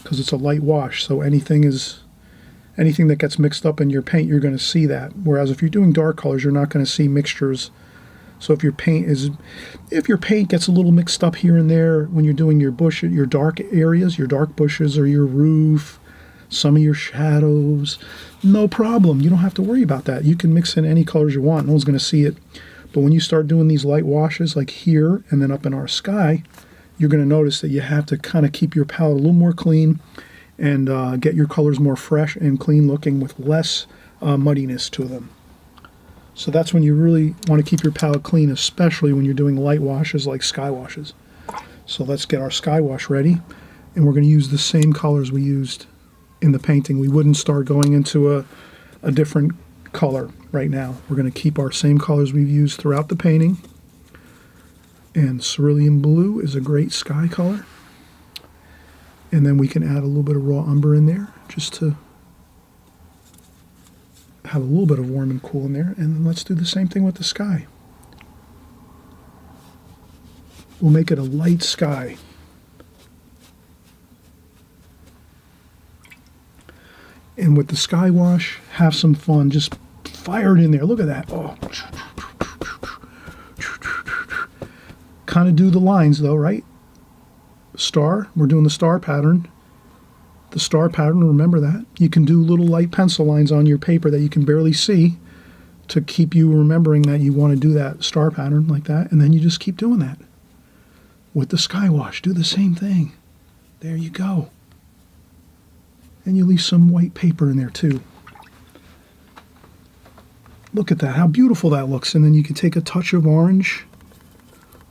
because it's a light wash, so anything is anything that gets mixed up in your paint, you're going to see that. Whereas if you're doing dark colors, you're not going to see mixtures. So if your paint gets a little mixed up here and there when you're doing your your dark areas, your dark bushes or your roof, some of your shadows, no problem. You don't have to worry about that. You can mix in any colors you want. No one's going to see it. But when you start doing these light washes like here and then up in our sky, you're going to notice that you have to kind of keep your palette a little more clean and get your colors more fresh and clean looking with less muddiness to them. So that's when you really want to keep your palette clean, especially when you're doing light washes like sky washes. So let's get our sky wash ready, and we're going to use the same colors we used in the painting. We wouldn't start going into a different color right now. We're going to keep our same colors we've used throughout the painting. And cerulean blue is a great sky color. And then we can add a little bit of raw umber in there just to have a little bit of warm and cool in there. And then let's do the same thing with the sky. We'll make it a light sky. And with the sky wash, have some fun. Just fire it in there. Look at that. Oh. Kind of do the lines though, right? Star, we're doing the star pattern. The star pattern, remember that. You can do little light pencil lines on your paper that you can barely see to keep you remembering that you want to do that star pattern like that, and then you just keep doing that. With the sky wash, do the same thing. There you go. And you leave some white paper in there too. Look at that, how beautiful that looks. And then you can take a touch of orange,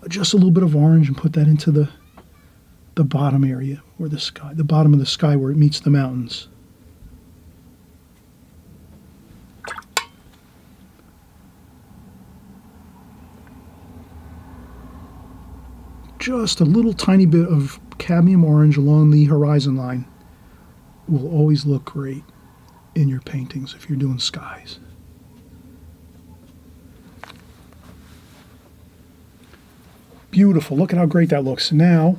just a little bit of orange, and put that into the bottom area where the bottom of the sky where it meets the mountains. Just a little tiny bit of cadmium orange along the horizon line will always look great in your paintings if you're doing skies. Beautiful. Look at how great that looks. Now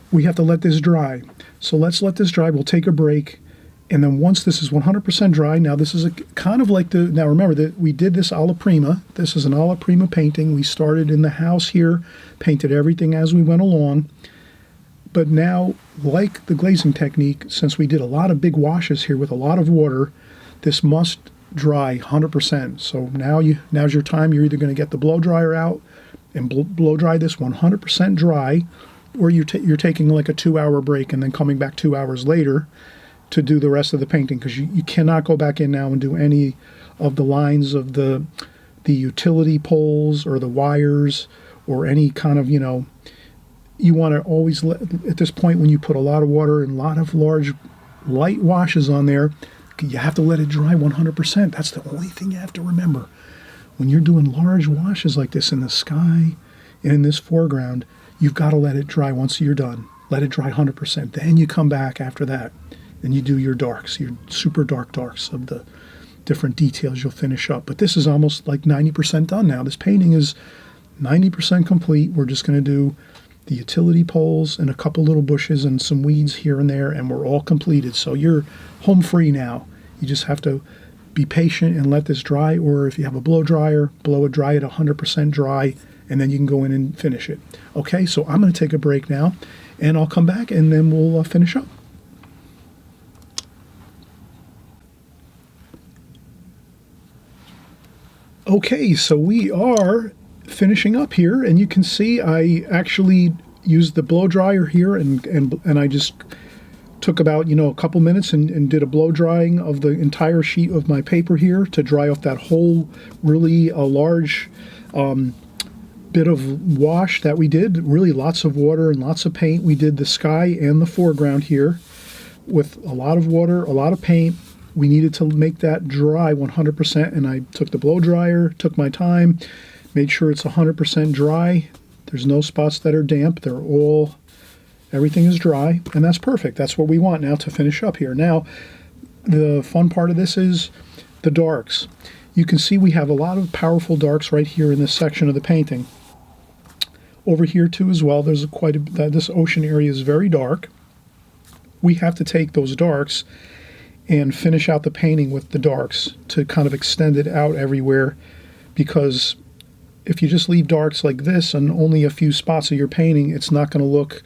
we have to let this dry. So let's let this dry. We'll take a break. And then once this is 100% dry, now this is a kind of like now remember that we did this alla prima. This is an alla prima painting. We started in the house here, painted everything as we went along. But now, like the glazing technique, since we did a lot of big washes here with a lot of water, this must dry 100%. So now's your time. You're either going to get the blow dryer out and blow dry this 100% dry, or you're taking like a 2-hour break and then coming back 2 hours later to do the rest of the painting, because you cannot go back in now and do any of the lines of the utility poles or the wires or any kind of, you want to always at this point when you put a lot of water and a lot of large light washes on there, you have to let it dry 100%. That's the only thing you have to remember. When you're doing large washes like this in the sky and in this foreground, you've got to let it dry once you're done. Let it dry 100%. Then you come back after that and you do your darks, your super darks of the different details you'll finish up. But this is almost like 90% done now. This painting is 90% complete. We're just going to do the utility poles and a couple little bushes and some weeds here and there, and we're all completed. So you're home free now. You just have to be patient and let this dry, or if you have a blow dryer, blow it dry at 100% dry, and then you can go in and finish it. Okay, so I'm going to take a break now, and I'll come back, and then we'll finish up. Okay, so we are finishing up here, and you can see I actually used the blow dryer here, and I just took about a couple minutes and did a blow drying of the entire sheet of my paper here to dry off that whole really large bit of wash that we did. Really lots of water and lots of paint. We did the sky and the foreground here with a lot of water, a lot of paint. We needed to make that dry 100%, and I took the blow dryer, took my time, made sure it's 100% dry. There's no spots that are damp. Everything is dry, and that's perfect. That's what we want now to finish up here. Now, the fun part of this is the darks. You can see we have a lot of powerful darks right here in this section of the painting. Over here too as well, there's this ocean area is very dark. We have to take those darks and finish out the painting with the darks to kind of extend it out everywhere, because if you just leave darks like this on only a few spots of your painting, it's not going to look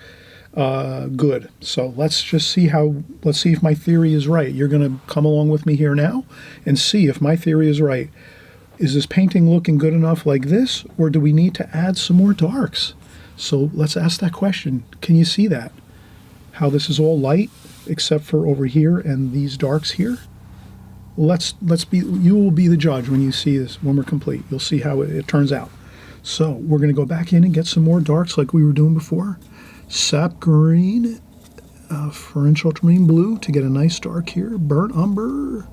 good. So let's see if my theory is right. You're going to come along with me here now and see if my theory is right. Is this painting looking good enough like this, or do we need to add some more darks? So let's ask that question. Can you see that? How this is all light except for over here and these darks here? You will be the judge when you see this, when we're complete. You'll see how it turns out. So we're going to go back in and get some more darks like we were doing before. Sap green, French ultramarine blue to get a nice dark here. Burnt umber,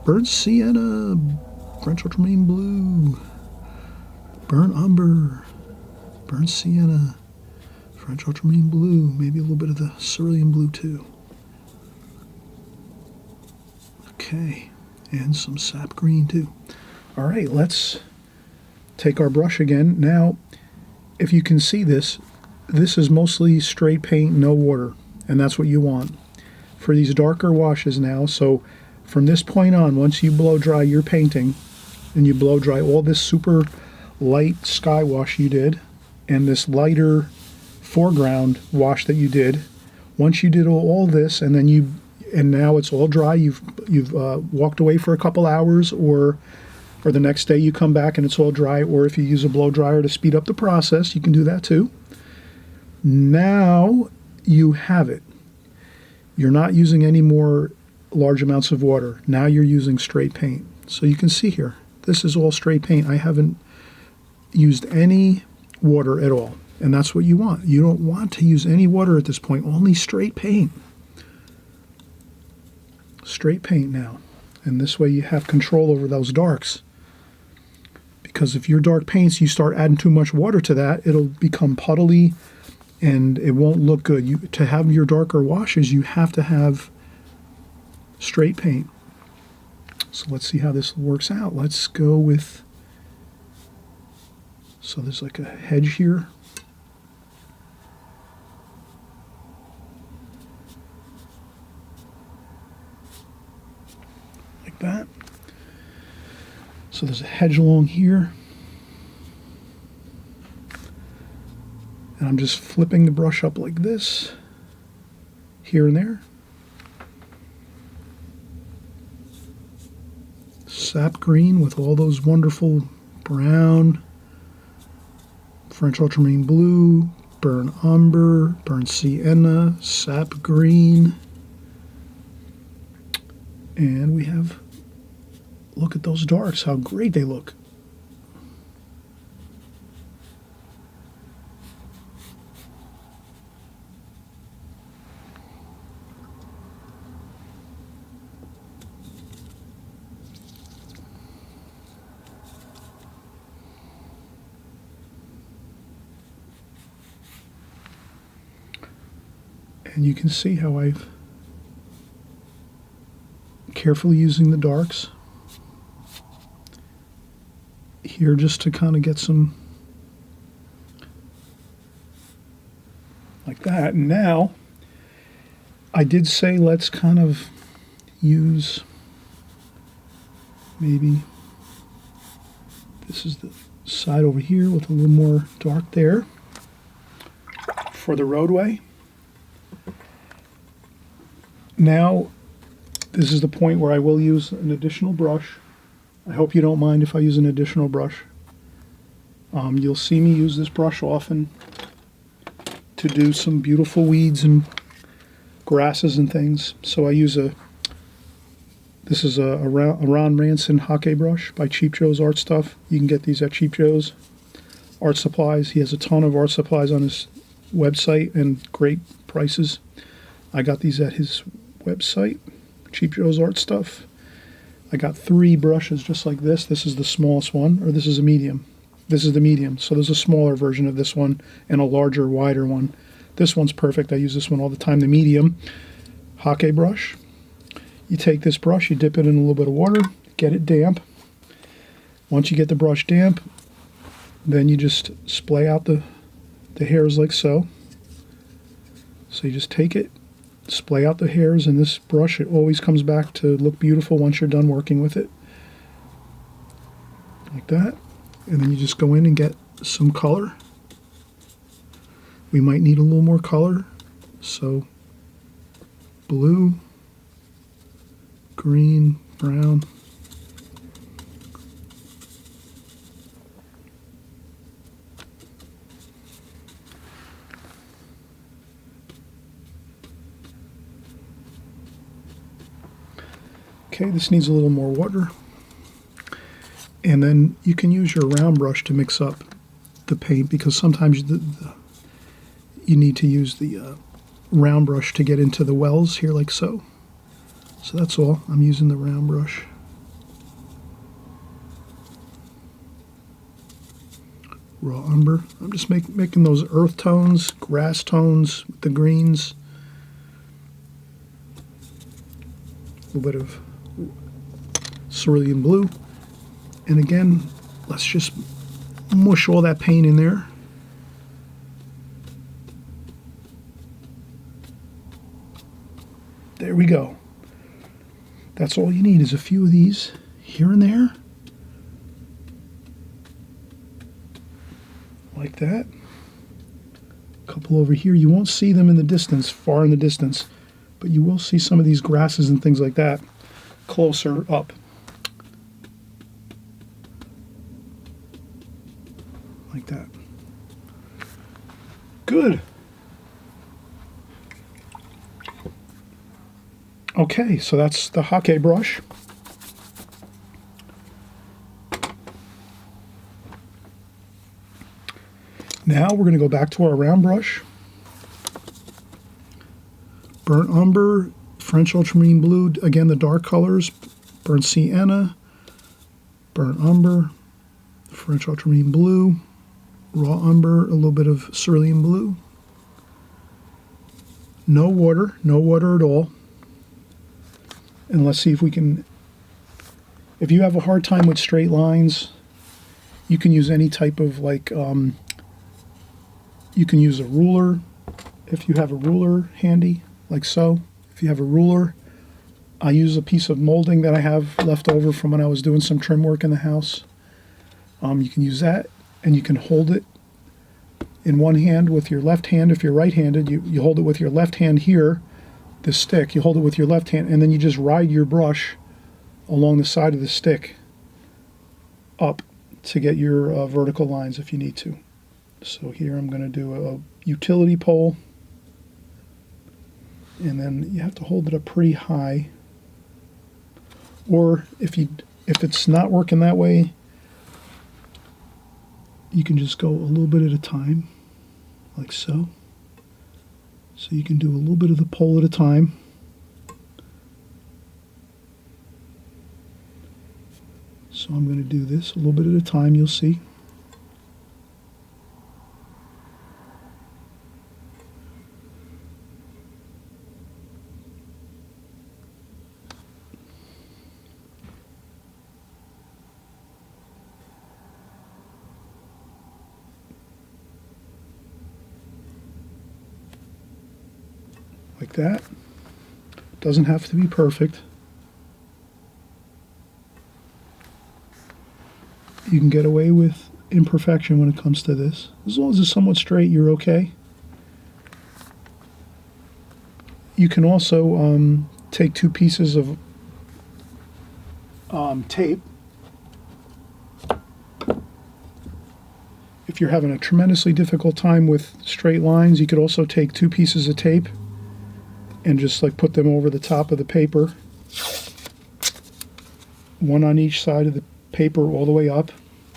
burnt sienna, French ultramarine blue, burnt umber, burnt sienna, French ultramarine blue, maybe a little bit of the cerulean blue too. Okay, and some sap green too. All right, let's take our brush again. Now, if you can see this is mostly straight paint, no water, and that's what you want for these darker washes now. So from this point on, once you blow dry your painting, and you blow dry all this super light sky wash you did, and this lighter foreground wash that you did, once you did all this, and now it's all dry, you've walked away for a couple hours, or the next day you come back and it's all dry, or if you use a blow dryer to speed up the process, you can do that too. Now you have it. You're not using any more large amounts of water. Now you're using straight paint. So you can see here, this is all straight paint. I haven't used any water at all. And that's what you want. You don't want to use any water at this point, only straight paint. Straight paint now. And this way you have control over those darks. Because if your dark paints, you start adding too much water to that, it'll become puddly and it won't look good. To have your darker washes, you have to have straight paint. So let's see how this works out. Let's go with, so there's like a hedge here. Like that. So there's a hedge along here. And I'm just flipping the brush up like this, here and there. Sap green with all those wonderful brown, French ultramarine blue, burnt umber, burnt sienna, sap green. And we have, look at those darks, how great they look. And you can see how I've carefully using the darks here just to kind of get some like that. And now I did say let's kind of use, maybe this is the side over here with a little more dark there for the roadway. Now, this is the point where I will use an additional brush. I hope you don't mind if I use an additional brush. You'll see me use this brush often to do some beautiful weeds and grasses and things. So I use this is a Ron Ranson Hake brush by Cheap Joe's Art Stuff. You can get these at Cheap Joe's Art Supplies. He has a ton of art supplies on his website and great prices. I got these at his website, Cheap Joe's Art Stuff. I got 3 brushes just like this. This is the smallest one, or this is a medium. This is the medium. So there's a smaller version of this one and a larger, wider one. This one's perfect. I use this one all the time, the medium Hake brush. You take this brush, you dip it in a little bit of water, get it damp. Once you get the brush damp, then you just splay out the hairs like so. So you just take it splay out the hairs, and this brush, it always comes back to look beautiful once you're done working with it. Like that. And then you just go in and get some color. We might need a little more color, so blue, green, brown. Okay, this needs a little more water. And then you can use your round brush to mix up the paint, because sometimes you need to use the round brush to get into the wells here, like so. So that's all. I'm using the round brush. Raw umber. I'm just making those earth tones, grass tones with the greens. A little bit of cerulean blue. And again, let's just mush all that paint in there. There we go. That's all you need, is a few of these here and there. Like that. A couple over here. You won't see them in the distance, far in the distance, but you will see some of these grasses and things like that closer up. Like that. Good. Okay, so that's the Hake brush. Now we're going to go back to our round brush. Burnt umber, French ultramarine blue, again the dark colors, burnt sienna, burnt umber, French ultramarine blue, raw umber, a little bit of cerulean blue. No water at all. And let's see if we can, if you have a hard time with straight lines, you can use any type of you can use a ruler if you have a ruler handy, like so. If you have a ruler, I use a piece of molding that I have left over from when I was doing some trim work in the house. You can use that, and you can hold it in one hand with your left hand. If you're right-handed, you hold it with your left hand here, this stick, you hold it with your left hand, and then you just ride your brush along the side of the stick up to get your vertical lines if you need to. So here I'm going to do a utility pole, and then you have to hold it up pretty high. Or if it's not working that way, you can just go a little bit at a time, like so. So you can do a little bit of the pole at a time. So I'm going to do this a little bit at a time, you'll see. Like that. Doesn't have to be perfect. You can get away with imperfection when it comes to this. As long as it's somewhat straight, you're okay. You can also take two pieces of tape. If you're having a tremendously difficult time with straight lines, you could also take two pieces of tape and just like put them over the top of the paper, one on each side of the paper all the way up,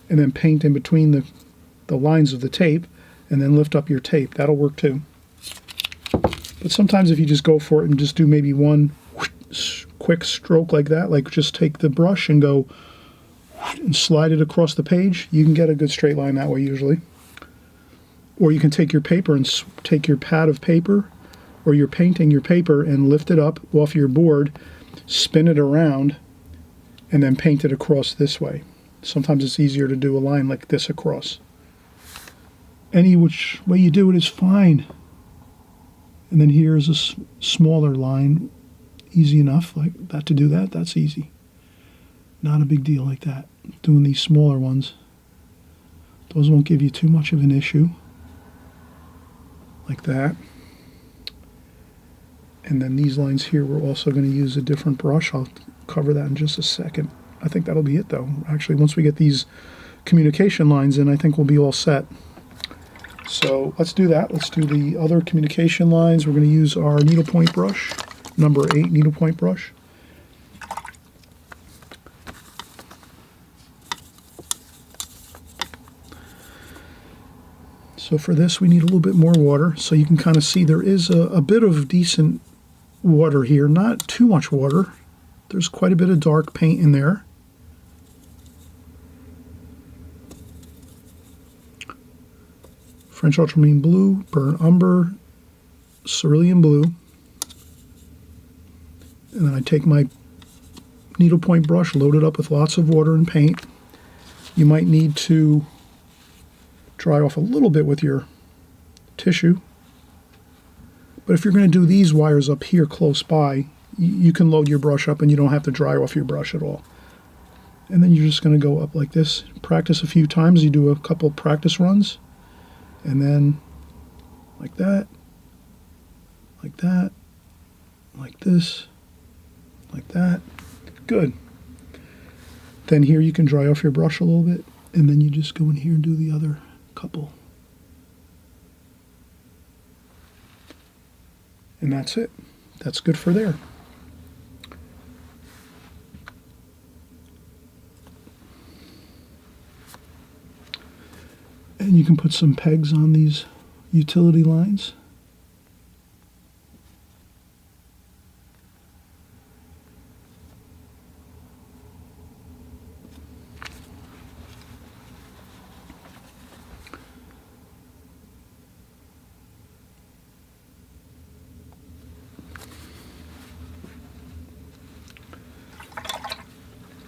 and then paint in between the lines of the tape, and then lift up your tape. That'll work too. But sometimes if you just go for it and just do maybe one quick stroke like that, like just take the brush and go and slide it across the page, you can get a good straight line that way usually. Or you can take your paper and take your pad of paper, or you're painting your paper, and lift it up off your board, spin it around, and then paint it across this way. Sometimes it's easier to do a line like this across. Any which way you do it is fine. And then here's a smaller line, easy enough like that to do that. That's easy. Not a big deal like that. Doing these smaller ones, those won't give you too much of an issue. Like that. And then these lines here, we're also going to use a different brush. I'll cover that in just a second. I think that'll be it though. Actually, once we get these communication lines in, I think we'll be all set. So let's do that. Let's do the other communication lines. We're going to use our needlepoint brush, number 8 needlepoint brush. So for this, we need a little bit more water. So you can kind of see there is a bit of decent water here, not too much water. There's quite a bit of dark paint in there. French ultramarine blue, burnt umber, cerulean blue. And then I take my needlepoint brush, load it up with lots of water and paint. You might need to dry off a little bit with your tissue. But if you're going to do these wires up here close by, you can load your brush up and you don't have to dry off your brush at all. And then you're just going to go up like this. Practice a few times. You do a couple practice runs. And then like that, like that, like this, like that. Good. Then here you can dry off your brush a little bit, and then you just go in here and do the other couple. And that's it. That's good for there. And you can put some pegs on these utility lines.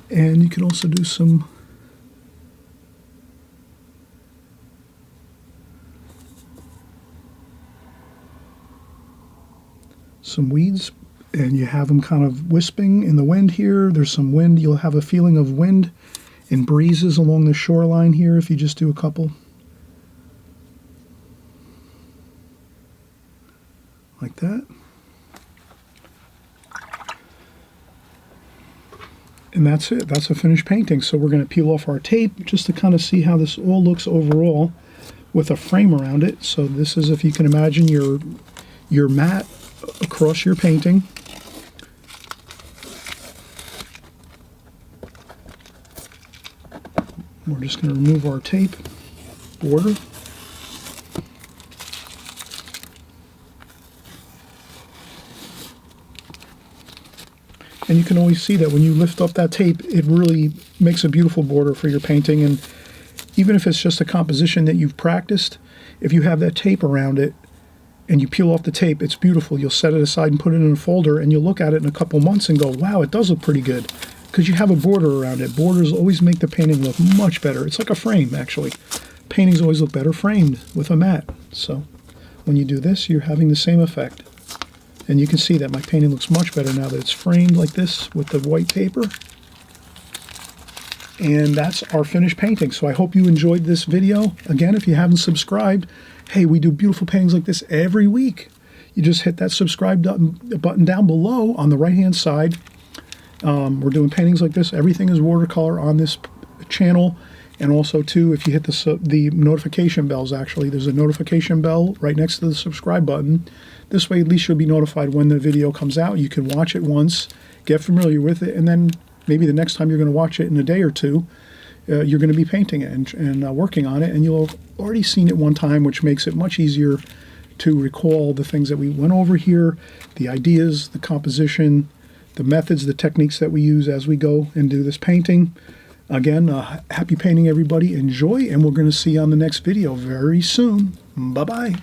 And you can also do some weeds, and you have them kind of wisping in the wind here. There's some wind. You'll have a feeling of wind and breezes along the shoreline here if you just do a couple. Like that. And that's it. That's a finished painting. So we're going to peel off our tape just to kind of see how this all looks overall with a frame around it. So this is, if you can imagine, your mat across your painting. We're just going to remove our tape border. And you can always see that when you lift up that tape, it really makes a beautiful border for your painting. And even if it's just a composition that you've practiced, if you have that tape around it and you peel off the tape, it's beautiful. You'll set it aside and put it in a folder, and you'll look at it in a couple months and go, wow, it does look pretty good, because you have a border around it. Borders always make the painting look much better. It's like a frame, actually. Paintings always look better framed with a mat. So when you do this, you're having the same effect. And you can see that my painting looks much better now that it's framed like this with the white paper. And that's our finished painting. So I hope you enjoyed this video. Again, if you haven't subscribed, hey, we do beautiful paintings like this every week. You just hit that subscribe button down below on the right-hand side. We're doing paintings like this. Everything is watercolor on this channel. And also, too, if you hit the notification bells, actually, there's a notification bell right next to the subscribe button. This way, at least you'll be notified when the video comes out. You can watch it once, get familiar with it, and then maybe the next time you're going to watch it in a day or two, you're going to be painting it and working on it, and you'll have already seen it one time, which makes it much easier to recall the things that we went over here, the ideas, the composition, the methods, the techniques that we use as we go and do this painting. Again, happy painting, everybody. Enjoy, and we're going to see you on the next video very soon. Bye-bye.